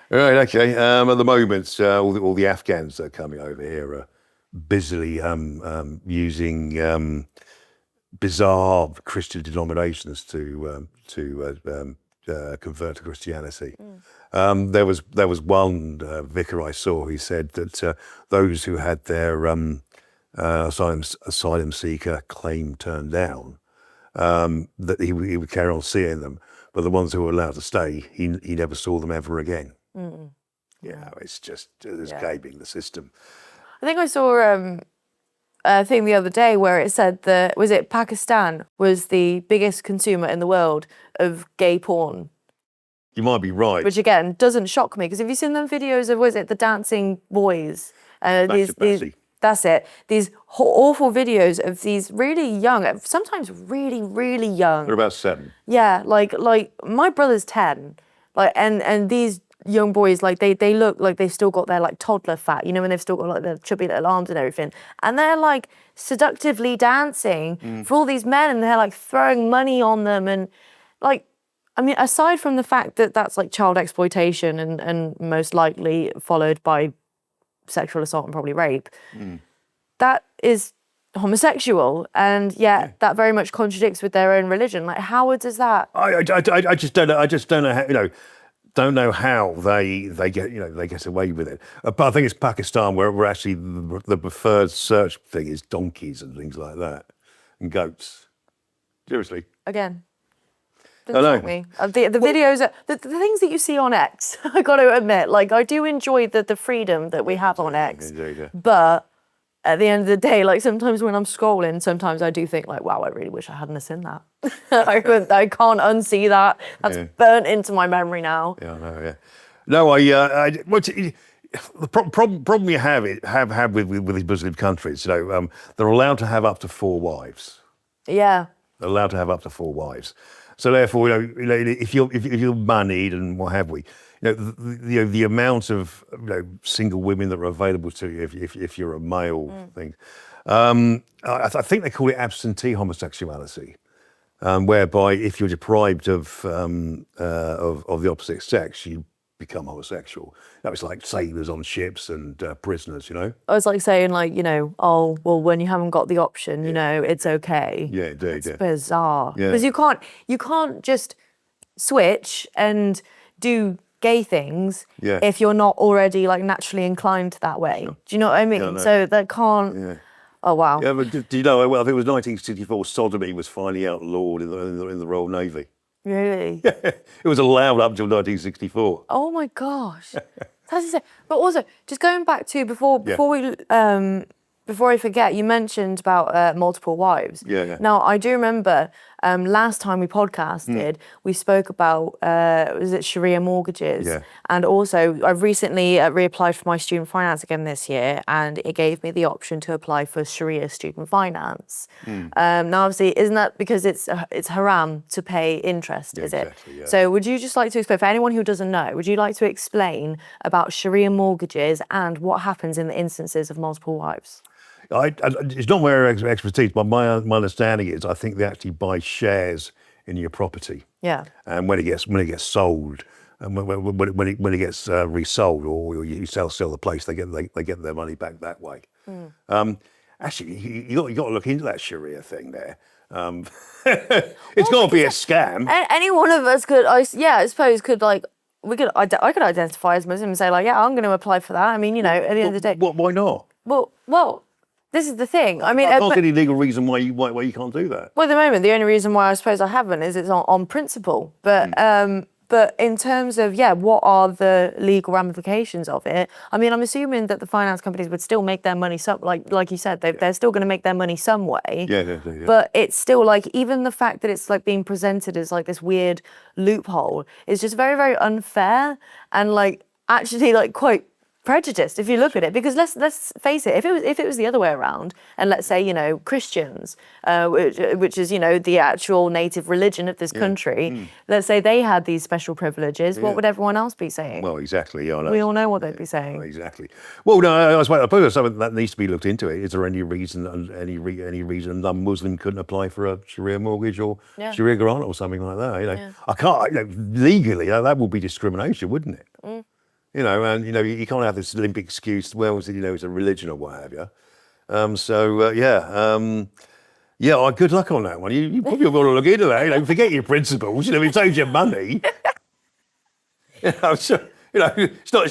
[SPEAKER 2] right, okay. At the moment, all the Afghans that are coming over here are busily using bizarre Christian denominations to convert to Christianity. There was one vicar I saw. He said that those who had their asylum seeker claim turned down, that he would carry on seeing them, but the ones who were allowed to stay, he never saw them ever again. It's just gaming the system.
[SPEAKER 1] I think I saw a thing the other day where it said that Pakistan was the biggest consumer in the world of gay porn.
[SPEAKER 2] You might be right.
[SPEAKER 1] Which again doesn't shock me, because have you seen them videos of the dancing boys? That's it. These awful videos of these really young, sometimes really, really young.
[SPEAKER 2] They're about 7.
[SPEAKER 1] Yeah, like my brother's 10, and these young boys, they look like they've still got their toddler fat, when they've still got their chubby little arms and everything, and they're seductively dancing for all these men, and they're throwing money on them, and I mean, aside from the fact that that's child exploitation and most likely followed by sexual assault and probably rape, that is homosexual, and that very much contradicts with their own religion. How does that?
[SPEAKER 2] I just don't know. I just don't know how. don't know how they get away with it. But I think it's Pakistan where actually the preferred search thing is donkeys and things like that, and goats. Seriously.
[SPEAKER 1] Again. Doesn't shock me. The videos, the things that you see on X, I got to admit, like I do enjoy the freedom that we have on X.
[SPEAKER 2] Indeed, yeah.
[SPEAKER 1] But at the end of the day, like sometimes when I'm scrolling, sometimes I do think like, wow, I really wish I hadn't have seen that. I can't unsee that. That's burnt into my memory now.
[SPEAKER 2] Yeah, I know. Yeah. No, the problem you have with these Muslim countries, they're allowed to have up to 4 wives.
[SPEAKER 1] Yeah.
[SPEAKER 2] They're allowed to have up to 4 wives. So therefore, if you're moneyed and what have we, the amount of single women that are available to you if you're a male thing, I think they call it absentee homosexuality, whereby if you're deprived of the opposite sex, you become homosexual. That was like sailors on ships and prisoners, I
[SPEAKER 1] was like saying oh, well, when you haven't got the option, it's okay.
[SPEAKER 2] Yeah, indeed.
[SPEAKER 1] It's bizarre. Because you can't just switch and do gay things if you're not already like naturally inclined that way. Sure. Do you know what I mean? Yeah, no. So that can't... Yeah. Oh, wow.
[SPEAKER 2] Yeah, but do you know, well, I think it was 1964, sodomy was finally outlawed in the Royal Navy.
[SPEAKER 1] Really?
[SPEAKER 2] Yeah, it was allowed up until 1964.
[SPEAKER 1] Oh my gosh, that's insane. But also, just going back to before I forget, you mentioned about multiple wives.
[SPEAKER 2] Yeah.
[SPEAKER 1] Now I do remember last time we podcasted, we spoke about was it Sharia mortgages?
[SPEAKER 2] Yeah.
[SPEAKER 1] And also I've recently reapplied for my student finance again this year, and it gave me the option to apply for Sharia student finance. Now obviously, isn't that because it's haram to pay interest? Is
[SPEAKER 2] exactly,
[SPEAKER 1] it?
[SPEAKER 2] Yeah.
[SPEAKER 1] So would you just like to explain, for anyone who doesn't know, would you like to explain about Sharia mortgages and what happens in the instances of multiple wives?
[SPEAKER 2] It's not my expertise, but my understanding is I think they actually buy shares in your property.
[SPEAKER 1] Yeah.
[SPEAKER 2] And when it gets sold, and when it gets resold, or you sell the place, they get their money back that way. Actually, you got to look into that Sharia thing there. It's got to be a scam.
[SPEAKER 1] Any one of us could, I suppose, I could identify as Muslim and say like, yeah, I'm going to apply for that. I mean, at the end of the day.
[SPEAKER 2] Why not?
[SPEAKER 1] Well. This is the thing. I mean,
[SPEAKER 2] I can't see any legal reason why you can't do that.
[SPEAKER 1] Well, at the moment, the only reason why I suppose I haven't is it's on principle. But in terms of what are the legal ramifications of it? I mean, I'm assuming that the finance companies would still make their money like you said, they're still going to make their money some way.
[SPEAKER 2] Yeah.
[SPEAKER 1] But it's still like, even the fact that it's like being presented as like this weird loophole is just very, very unfair and like actually like quite prejudiced if you look at it, because let's face it, if it was the other way around, and let's say Christians, which is the actual native religion of this country, let's say they had these special privileges, what would everyone else be saying?
[SPEAKER 2] Well, exactly. Yeah,
[SPEAKER 1] we all know what they'd be saying.
[SPEAKER 2] Exactly. Well, no, I suppose there's something that needs to be looked into. Is there any reason a Muslim couldn't apply for a Sharia mortgage or Sharia grant or something like that? I can't legally. That would be discrimination, wouldn't it? And you can't have this limp excuse. Well, it's a religion or what have you. Good luck on that one. You probably want to look into that. Forget your principles. We've saved your money. It's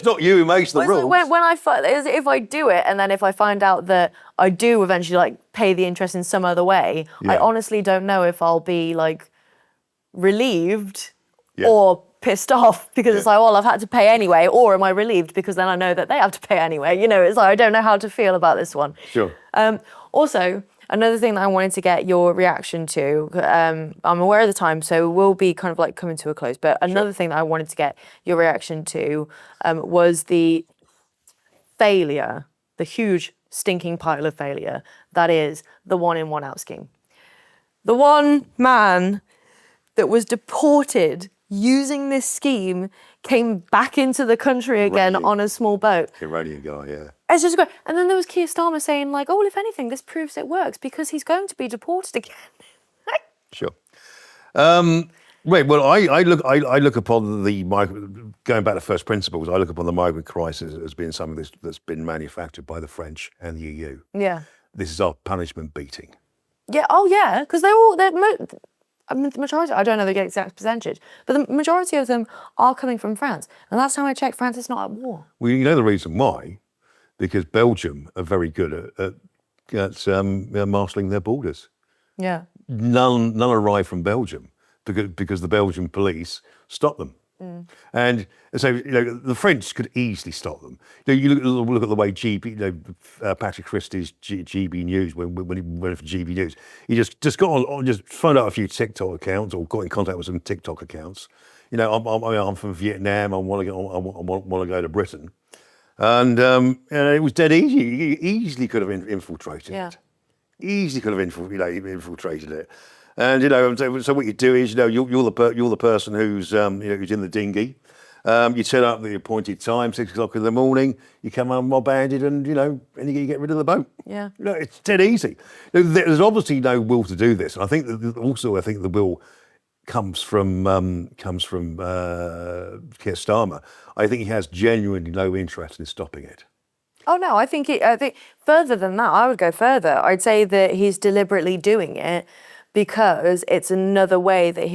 [SPEAKER 2] not you who makes the rules.
[SPEAKER 1] If I do it, and then if I find out that I do eventually pay the interest in some other way, I honestly don't know if I'll be relieved or pissed off, because it's like, well, I've had to pay anyway, or am I relieved because then I know that they have to pay anyway? It's like, I don't know how to feel about this one.
[SPEAKER 2] Sure.
[SPEAKER 1] Also, another thing that I wanted to get your reaction to, I'm aware of the time, so we'll be kind of coming to a close, but another thing that I wanted to get your reaction to was the failure, the huge stinking pile of failure that is the 1 in 1 out scheme. The one man that was deported using this scheme came back into the country again on a small boat.
[SPEAKER 2] Iranian guy, yeah.
[SPEAKER 1] It's just great. And then there was Keir Starmer saying if anything, this proves it works because he's going to be deported again.
[SPEAKER 2] Sure. Well, I look upon going back to first principles, I look upon the migrant crisis as being something that's been manufactured by the French and the EU.
[SPEAKER 1] Yeah.
[SPEAKER 2] This is our punishment beating.
[SPEAKER 1] Yeah. Oh, yeah. Because I mean, the majority, I don't know the exact percentage, but the majority of them are coming from France. And last time I checked, France is not at war.
[SPEAKER 2] Well, you know the reason why? Because Belgium are very good at marshalling their borders.
[SPEAKER 1] Yeah.
[SPEAKER 2] None arrive from Belgium because the Belgian police stop them. And so, the French could easily stop them. You look at the way Patrick Christie's GB News, when he went for GB News, he just got on, just found out a few TikTok accounts or got in contact with some TikTok accounts. I'm from Vietnam. I want to go to Britain, and it was dead easy. He easily could have infiltrated it. Easily could have infiltrated it. And so what you do is you're the person who's who's in the dinghy. You turn up at the appointed time, 6 o'clock in the morning. You come home mob-handed, and you get rid of the boat.
[SPEAKER 1] Yeah,
[SPEAKER 2] it's dead easy. There's obviously no will to do this, and I think the will comes from Keir Starmer. I think he has genuinely no interest in stopping it.
[SPEAKER 1] Oh no, I think further than that, I would go further. I'd say that he's deliberately doing it because it's another way that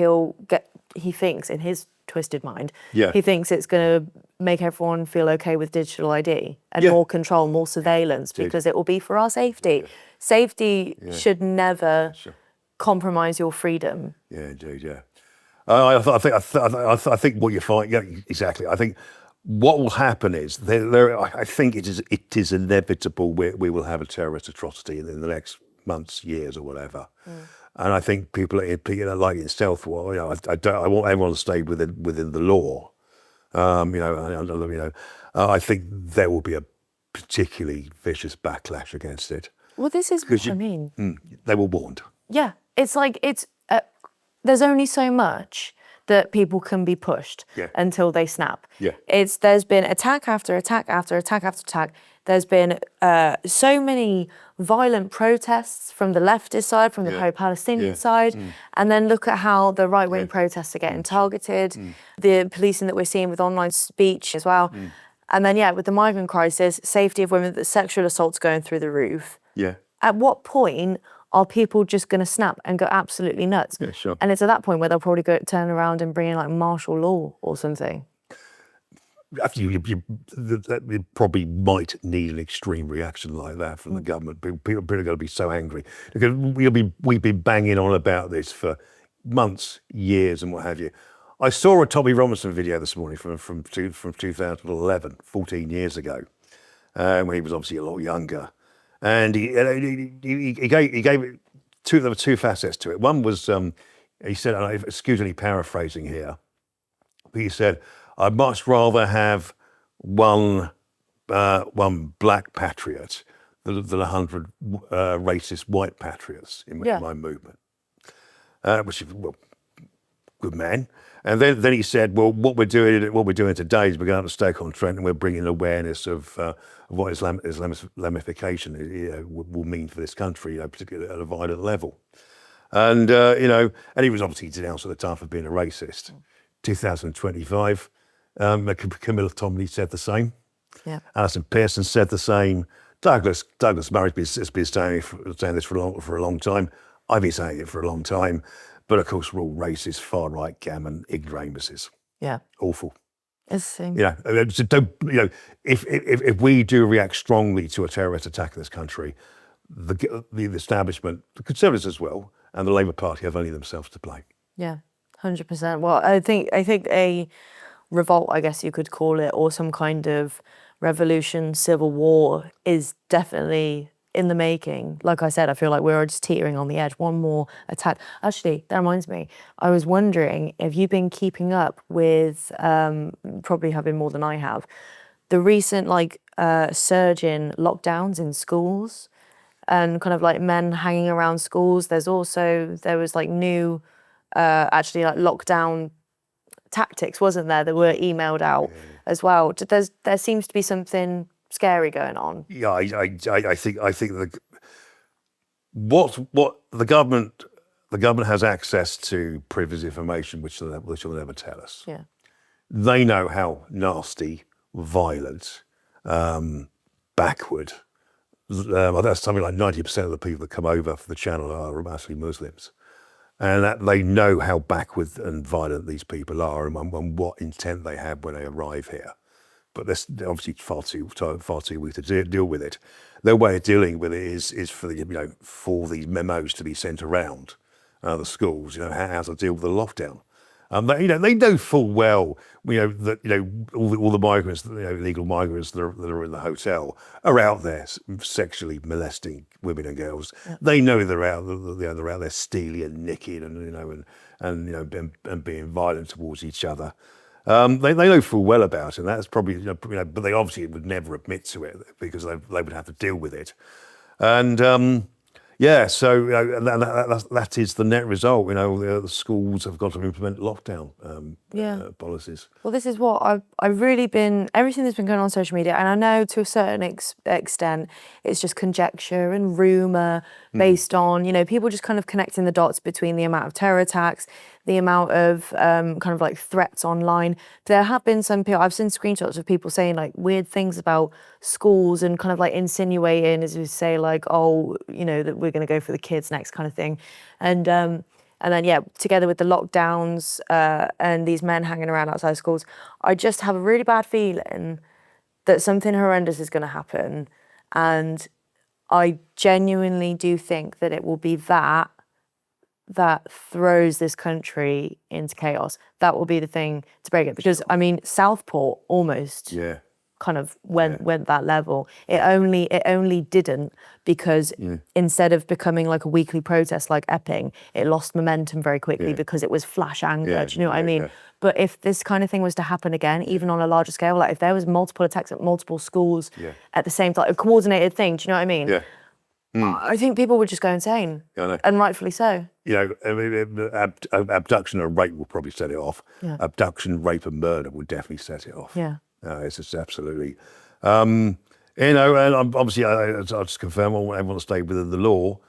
[SPEAKER 1] he thinks in his twisted mind, he thinks it's going to make everyone feel okay with digital ID and more control, more surveillance, because it will be for our safety. Safety should never compromise your freedom.
[SPEAKER 2] Yeah, indeed, yeah. I think what you find, exactly. I think what will happen is I think it is inevitable we will have a terrorist atrocity in the next months, years, or whatever. And I think people like in stealth war. I want everyone to stay within the law. I think there will be a particularly vicious backlash against it.
[SPEAKER 1] Well, this is what I mean.
[SPEAKER 2] They were warned.
[SPEAKER 1] Yeah, it's like there's only so much that people can be pushed until they snap.
[SPEAKER 2] Yeah.
[SPEAKER 1] There's been attack after attack after attack after attack. There's been so many violent protests from the leftist side, from the pro-Palestinian side, and then look at how the right-wing protests are getting targeted, the policing that we're seeing with online speech as well. And then, with the migrant crisis, safety of women, the sexual assaults going through the roof.
[SPEAKER 2] Yeah.
[SPEAKER 1] At what point are people just going to snap and go absolutely nuts?
[SPEAKER 2] Yeah, sure.
[SPEAKER 1] And it's at that point where they'll probably turn around and bring in like martial law or something.
[SPEAKER 2] You probably might need an extreme reaction like that from the government. People are going to be so angry because we've been banging on about this for months, years, and what have you. I saw a Tommy Robinson video this morning from 2011, 14 years ago, when he was obviously a lot younger, and he gave it there were two facets to it. One was he said, and excuse any paraphrasing here, but he said, I'd much rather have one black patriot than 100 racist white patriots in my movement. Which is good man. And then he said, well, what we're doing today is we're going to Stoke-on-Trent and we're bringing awareness of what Islamification will mean for this country, particularly at a violent level. And and he was obviously denounced at the time for being a racist. 2025. Camilla Tominey said the same. Yeah. Alison Pearson said the same. Douglas Murray has been saying this for a long time. I've been saying it for a long time. But of course, we're all racist, far right, gammon, ignoramuses. Yeah. Awful.
[SPEAKER 1] It's the same.
[SPEAKER 2] So if we do react strongly to a terrorist attack in this country, the establishment, the Conservatives as well, and the Labour Party have only themselves to blame.
[SPEAKER 1] Yeah, 100%. Well, I think a revolt, I guess you could call it, or some kind of revolution, civil war is definitely in the making. Like I said, I feel like we're just teetering on the edge. One more attack. Actually, that reminds me, I was wondering if you've been keeping up with, probably have been more than I have, the recent surge in lockdowns in schools and kind of like men hanging around schools. There was new lockdown tactics, wasn't there, that were emailed out as well. There seems to be something scary going on.
[SPEAKER 2] Yeah, I think what the government has access to privileged information which they'll never tell us.
[SPEAKER 1] Yeah,
[SPEAKER 2] they know how nasty, violent, backward. That's something like 90% of the people that come over for the channel are actually Muslims. and that they know how backward and violent these people are, and what intent they have when they arrive here. But they're obviously far too weak to deal with it. Their way of dealing with it is for for these memos to be sent around the schools. How to deal with the lockdown. They know full well, that all the migrants, illegal migrants that are in the hotel are out there sexually molesting women and girls. Yep. They know they're out there stealing and nicking and being violent towards each other. They know full well about it, and that's probably, but they obviously would never admit to it because they would have to deal with it. And so that is the net result. The schools have got to implement lockdown policies.
[SPEAKER 1] Well, this is what I've really been, everything that's been going on social media, and I know to a certain extent it's just conjecture and rumour based on, people just kind of connecting the dots between the amount of terror attacks, the amount of kind of like threats online. There have been some people, I've seen screenshots of people saying like weird things about schools and kind of like insinuating, as we say, like, that we're going to go for the kids next kind of thing. And then, together with the lockdowns and these men hanging around outside schools, I just have a really bad feeling that something horrendous is going to happen. And I genuinely do think that it will be that throws this country into chaos. That will be the thing to break it. Because, Southport almost kind of went that level. It only didn't because instead of becoming like a weekly protest like Epping, it lost momentum very quickly because it was flash anger. Do you know what I mean? Yeah. But if this kind of thing was to happen again, even on a larger scale, like if there was multiple attacks at multiple schools at the same time, a coordinated thing, do you know what I mean? Yeah. I think people would just go insane, and rightfully so.
[SPEAKER 2] Abduction and rape will probably set it off. Yeah. Abduction, rape, and murder will definitely set it off. Yeah, it's just absolutely. And obviously, I just confirm I want everyone to stay within the law,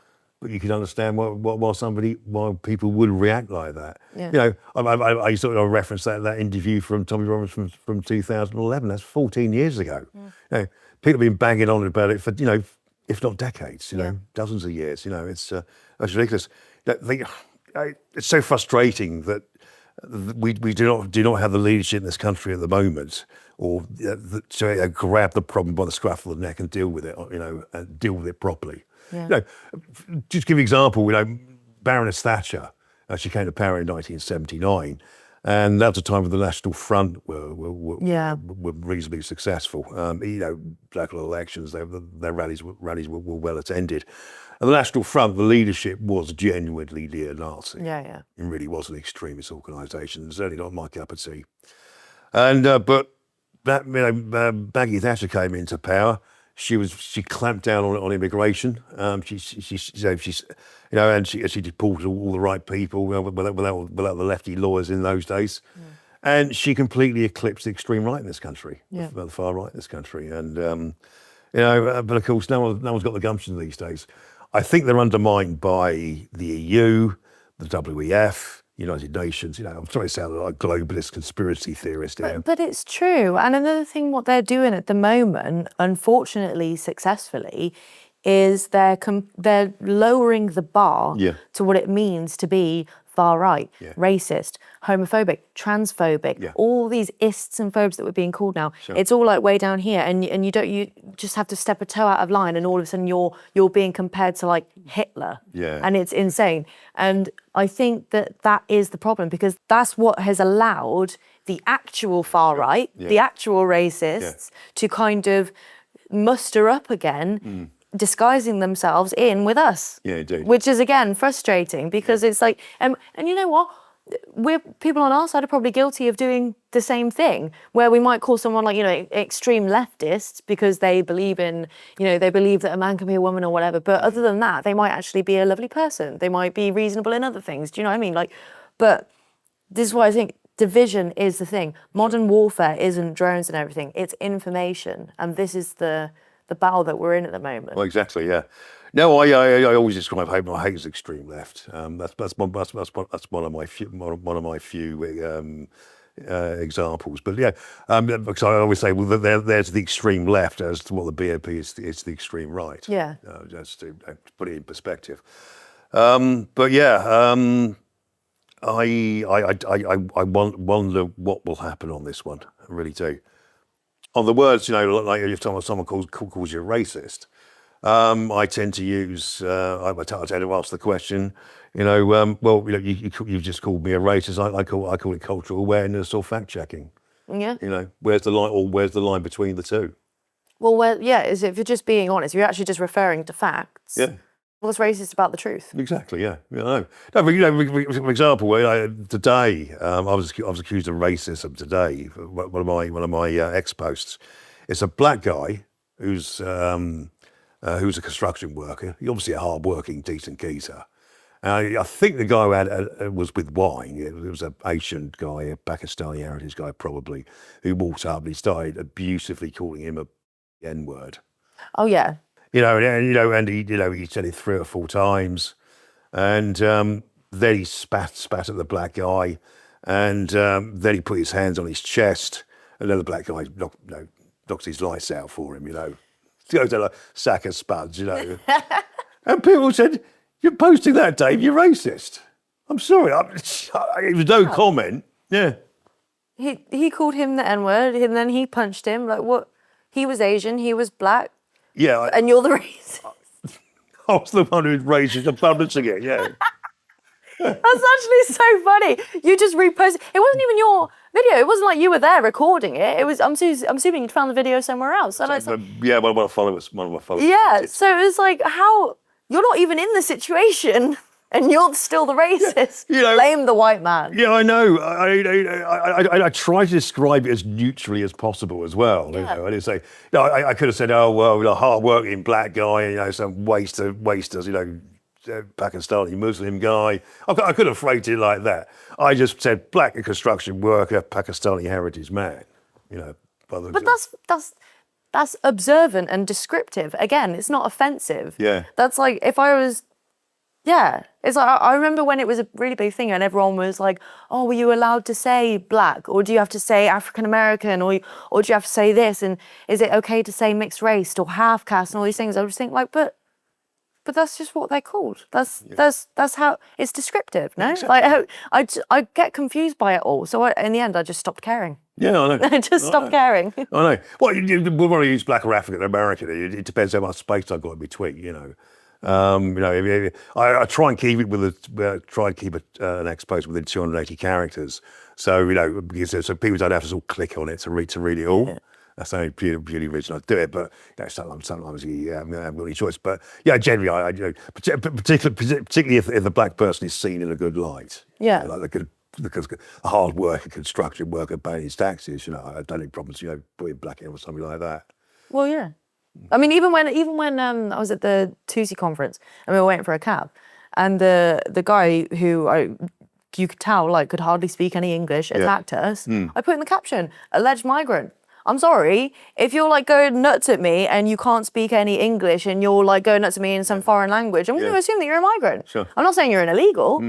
[SPEAKER 2] but you can understand why people would react like that. Yeah. I sort of referenced that interview from Tommy Robbins from 2011. That's 14 years ago. People have been banging on about it for if not decades, dozens of years. It's ridiculous. It's so frustrating that we do not have the leadership in this country at the moment, or to grab the problem by the scruff of the neck and deal with it, and deal with it properly. Yeah. Just to give you an example, Baroness Thatcher, she came to power in 1979. And that was a time when the National Front were reasonably successful. Local elections, their rallies were well attended. And the National Front, the leadership was genuinely neo-Nazi. Yeah. It really was an extremist organisation. Certainly not my cup of tea. And but Maggie Thatcher came into power. She clamped down on immigration. She deported all the right people without the lefty lawyers in those days, and she completely eclipsed the extreme right in this country, the far right in this country. And but of course, no one's got the gumption these days. I think they're undermined by the EU, the WEF, United Nations. I'm sorry to sound like a globalist conspiracy theorist here.
[SPEAKER 1] But it's true. And another thing, what they're doing at the moment, unfortunately, successfully, is they're lowering the bar to what it means to be far right, racist, homophobic, transphobic, all these ists and phobes that we're being called now. Sure. It's all like way down here, and you just have to step a toe out of line, and all of a sudden you're being compared to like Hitler, and it's insane. And I think that is the problem, because that's what has allowed the actual far right, the actual racists, to kind of muster up again. Disguising themselves in with us, which is again frustrating, because it's like, and you know what, people on our side are probably guilty of doing the same thing, where we might call someone like extreme leftists because they believe in they believe that a man can be a woman or whatever, but other than that they might actually be a lovely person, they might be reasonable in other things, do you know what I mean? Like, but this is why I think division is the thing. Modern warfare isn't drones and everything, it's information, and this is the battle that we're in at the moment.
[SPEAKER 2] Well, exactly, yeah. No, I always describe hate as extreme left. That's one of my few examples. But because I always say, well, there's the extreme left as to what the BNP is the extreme right. Yeah. Just to put it in perspective. But yeah, I wonder what will happen on this one. I really do. On the words, like if someone calls you a racist, I tend to use. I tend to ask the question. You've just called me a racist. I call it cultural awareness or fact checking.
[SPEAKER 1] Yeah.
[SPEAKER 2] Where's the line, or where's the line between the two?
[SPEAKER 1] Well, if you're just being honest, you're actually just referring to facts.
[SPEAKER 2] Yeah.
[SPEAKER 1] What's racist about the truth?
[SPEAKER 2] Exactly. Yeah. No, but, for example, today I was accused of racism today. One of my ex posts. It's a black guy who's a construction worker. He's obviously a hard-working, decent geezer. I think the guy who was with wine. It was an Asian guy, a Pakistani heritage guy probably, who walked up and he started abusively calling him a N-word.
[SPEAKER 1] Oh yeah.
[SPEAKER 2] And he said it 3 or 4 times, and then he spat at the black guy, and then he put his hands on his chest, and then the black guy knocks his lights out for him. Goes to a sack of spuds. And people said, "You're posting that, Dave. You're racist." I'm sorry. It was no comment. Yeah.
[SPEAKER 1] He called him the N-word, and then he punched him. Like what? He was Asian. He was black.
[SPEAKER 2] Yeah.
[SPEAKER 1] And you're the racist.
[SPEAKER 2] I was the one who's racist and publishing it. Yeah.
[SPEAKER 1] That's actually so funny. You just reposted. It wasn't even your video. It wasn't like you were there recording it. It was. I'm assuming you'd found the video somewhere else. And
[SPEAKER 2] yeah, one of my followers.
[SPEAKER 1] Yeah. So it was like, how you're not even in the situation, and you're still the racist.
[SPEAKER 2] Yeah,
[SPEAKER 1] blame the white man.
[SPEAKER 2] Yeah, I know. I try to describe it as neutrally as possible as well.
[SPEAKER 1] Yeah.
[SPEAKER 2] I didn't say. No, I could have said, "Oh well, a hard-working black guy, some wasters, Pakistani Muslim guy." I could have phrased it like that. I just said black construction worker, Pakistani heritage man.
[SPEAKER 1] But that's observant and descriptive. Again, it's not offensive.
[SPEAKER 2] Yeah.
[SPEAKER 1] That's like if I was. Yeah, it's like I remember when it was a really big thing, and everyone was like, "Oh, were you allowed to say black, or do you have to say African American, or do you have to say this? And is it okay to say mixed race or half caste and all these things?" I just think like, but that's just what they're called. That's how it's descriptive, no?
[SPEAKER 2] Exactly.
[SPEAKER 1] Like I get confused by it all. So in the end, I just stopped caring.
[SPEAKER 2] Yeah, I know.
[SPEAKER 1] I just stopped caring.
[SPEAKER 2] I know. Well, we want to use black or African American. It depends how much space I've got in between. I try and keep it an ex post within 280 characters. So so people don't have to sort of click on it to read it all. Yeah. That's the only beauty reason I do it. But sometimes you haven't got any choice. But yeah, generally, particularly if the black person is seen in a good light.
[SPEAKER 1] Yeah,
[SPEAKER 2] like a hard worker, construction worker paying his taxes. I don't have any problems. Putting black in or something like that.
[SPEAKER 1] Well, yeah. I mean, even when I was at the TUSI conference and we were waiting for a cab, and the guy who you could tell could hardly speak any English attacked us. I put in the caption, "Alleged migrant." I'm sorry, if you're going nuts at me and you can't speak any English and you're going nuts at me in some foreign language, I'm going to assume that you're a migrant.
[SPEAKER 2] Sure.
[SPEAKER 1] I'm not saying you're an illegal.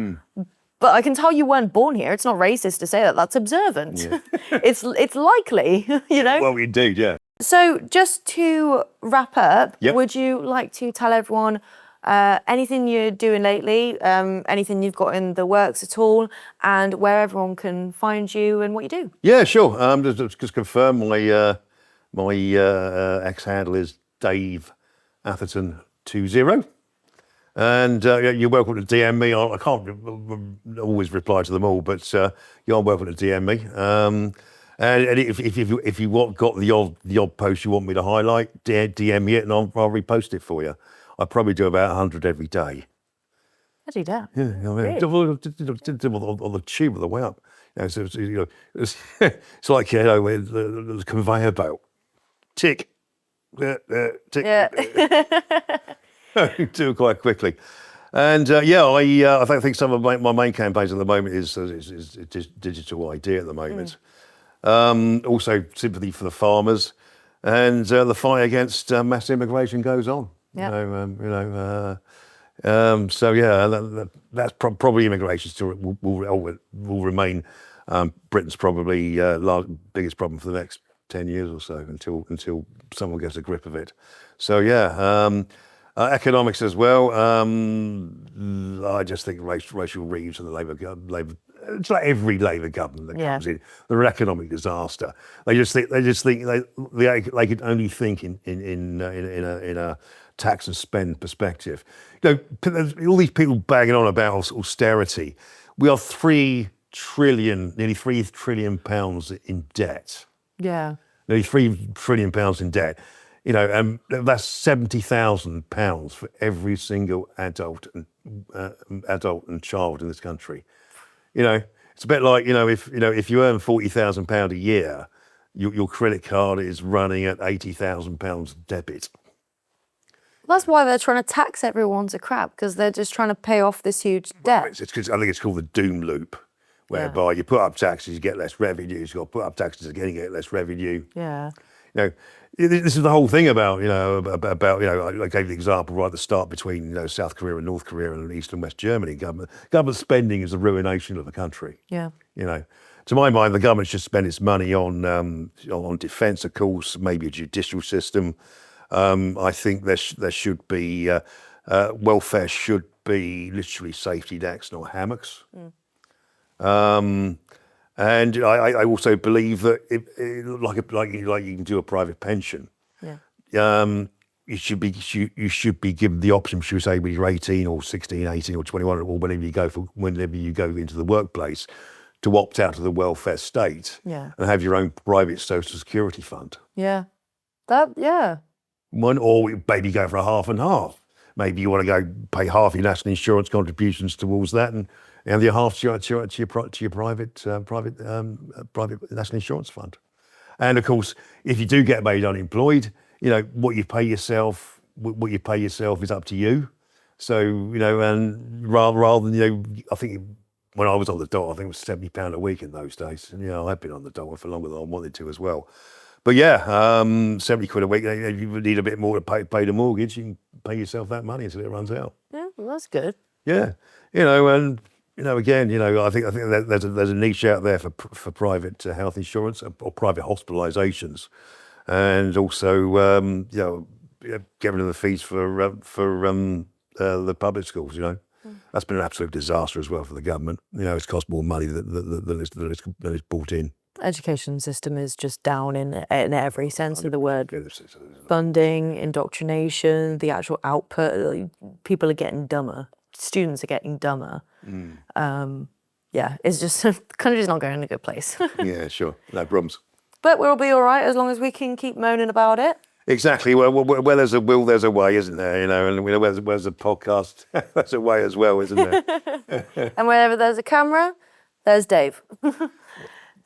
[SPEAKER 1] But I can tell you weren't born here. It's not racist to say that. That's observant. Yeah. It's likely,
[SPEAKER 2] Well, indeed, yeah.
[SPEAKER 1] So just to wrap up,
[SPEAKER 2] Yep.
[SPEAKER 1] Would you like to tell everyone anything you're doing lately, anything you've got in the works at all, and where everyone can find you and what you do?
[SPEAKER 2] Yeah, sure. Just confirm my X handle is Dave Atherton 20. And you're welcome to DM me. I can't always reply to them all, but you're welcome to DM me. And if you got the odd post you want me to highlight, DM me it, and I'll repost it for you. I probably do about 100 every day.
[SPEAKER 1] Bloody damn.
[SPEAKER 2] Yeah,
[SPEAKER 1] Really?
[SPEAKER 2] On the tube on the way up. It's like the conveyor belt. Tick, tick.
[SPEAKER 1] Yeah.
[SPEAKER 2] Do it quite quickly. And I think some of my main campaigns at the moment is digital ID at the moment. Also sympathy for the farmers, and the fight against mass immigration goes on.
[SPEAKER 1] Yeah.
[SPEAKER 2] That's probably immigration still will remain Britain's probably biggest problem for the next 10 years or so until someone gets a grip of it. So Economics as well. I just think Rachel Reeves and the Labour, it's like every Labour government that comes in, they're an economic disaster. They just think they can only think in a tax and spend perspective. You know, all these people banging on about austerity. We are nearly £3 trillion in debt.
[SPEAKER 1] Yeah.
[SPEAKER 2] Nearly £3 trillion in debt. You know, and that's £70,000 for every single adult and child in this country. You know, it's a bit like, if you earn £40,000 a year, your credit card is running at £80,000 debit.
[SPEAKER 1] That's why they're trying to tax everyone to crap, because they're just trying to pay off this huge debt.
[SPEAKER 2] I think it's called the doom loop, whereby you put up taxes, you get less revenue. You've got to put up taxes again, you get less revenue.
[SPEAKER 1] Yeah.
[SPEAKER 2] You know, this is the whole thing about I gave the example right at the start between South Korea and North Korea and East and West Germany. Government spending is the ruination of the country.
[SPEAKER 1] Yeah.
[SPEAKER 2] You know, to my mind, the government should spend its money on defence, of course, maybe a judicial system. I think there should be welfare should be literally safety nets, not hammocks. And I also believe that like you can do a private pension. Yeah. You should be given the option, should we say, when you're 18 or 16, 18 or 21, or whenever you go into the workplace, to opt out of the welfare state.
[SPEAKER 1] Yeah.
[SPEAKER 2] And have your own private social security fund.
[SPEAKER 1] Yeah.
[SPEAKER 2] Or maybe go for a half and half. Maybe you want to go pay half your national insurance contributions towards that, and the other half to your private national insurance fund. And of course, if you do get made unemployed, what you pay yourself is up to you. So and rather than I think when I was on the dole, I think it was £70 a week in those days. And I've been on the dole for longer than I wanted to as well. But yeah, £70 a week. If you need a bit more to pay the mortgage, you can pay yourself that money until it runs out.
[SPEAKER 1] Yeah, well, that's good.
[SPEAKER 2] Yeah, and again, I think there's a niche out there for private health insurance or private hospitalisations, and also getting rid of the fees for the public schools. That's been an absolute disaster as well for the government. It's cost more money than it's brought in.
[SPEAKER 1] Education system is just down in every sense of the word. Funding, indoctrination, the actual output. People are getting dumber. Students are getting dumber. It's just the country's not going in a good place.
[SPEAKER 2] Yeah, sure, no problems.
[SPEAKER 1] But we'll be all right as long as we can keep moaning about it.
[SPEAKER 2] Exactly. Well, where there's a will, there's a way, isn't there? And where's a podcast, there's a way as well, isn't there?
[SPEAKER 1] And wherever there's a camera, there's Dave.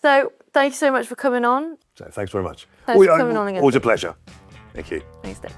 [SPEAKER 1] So thank you so much for coming on.
[SPEAKER 2] So thanks very much.
[SPEAKER 1] Thanks for coming on again.
[SPEAKER 2] Always a pleasure. Thank you.
[SPEAKER 1] Thanks, Dave.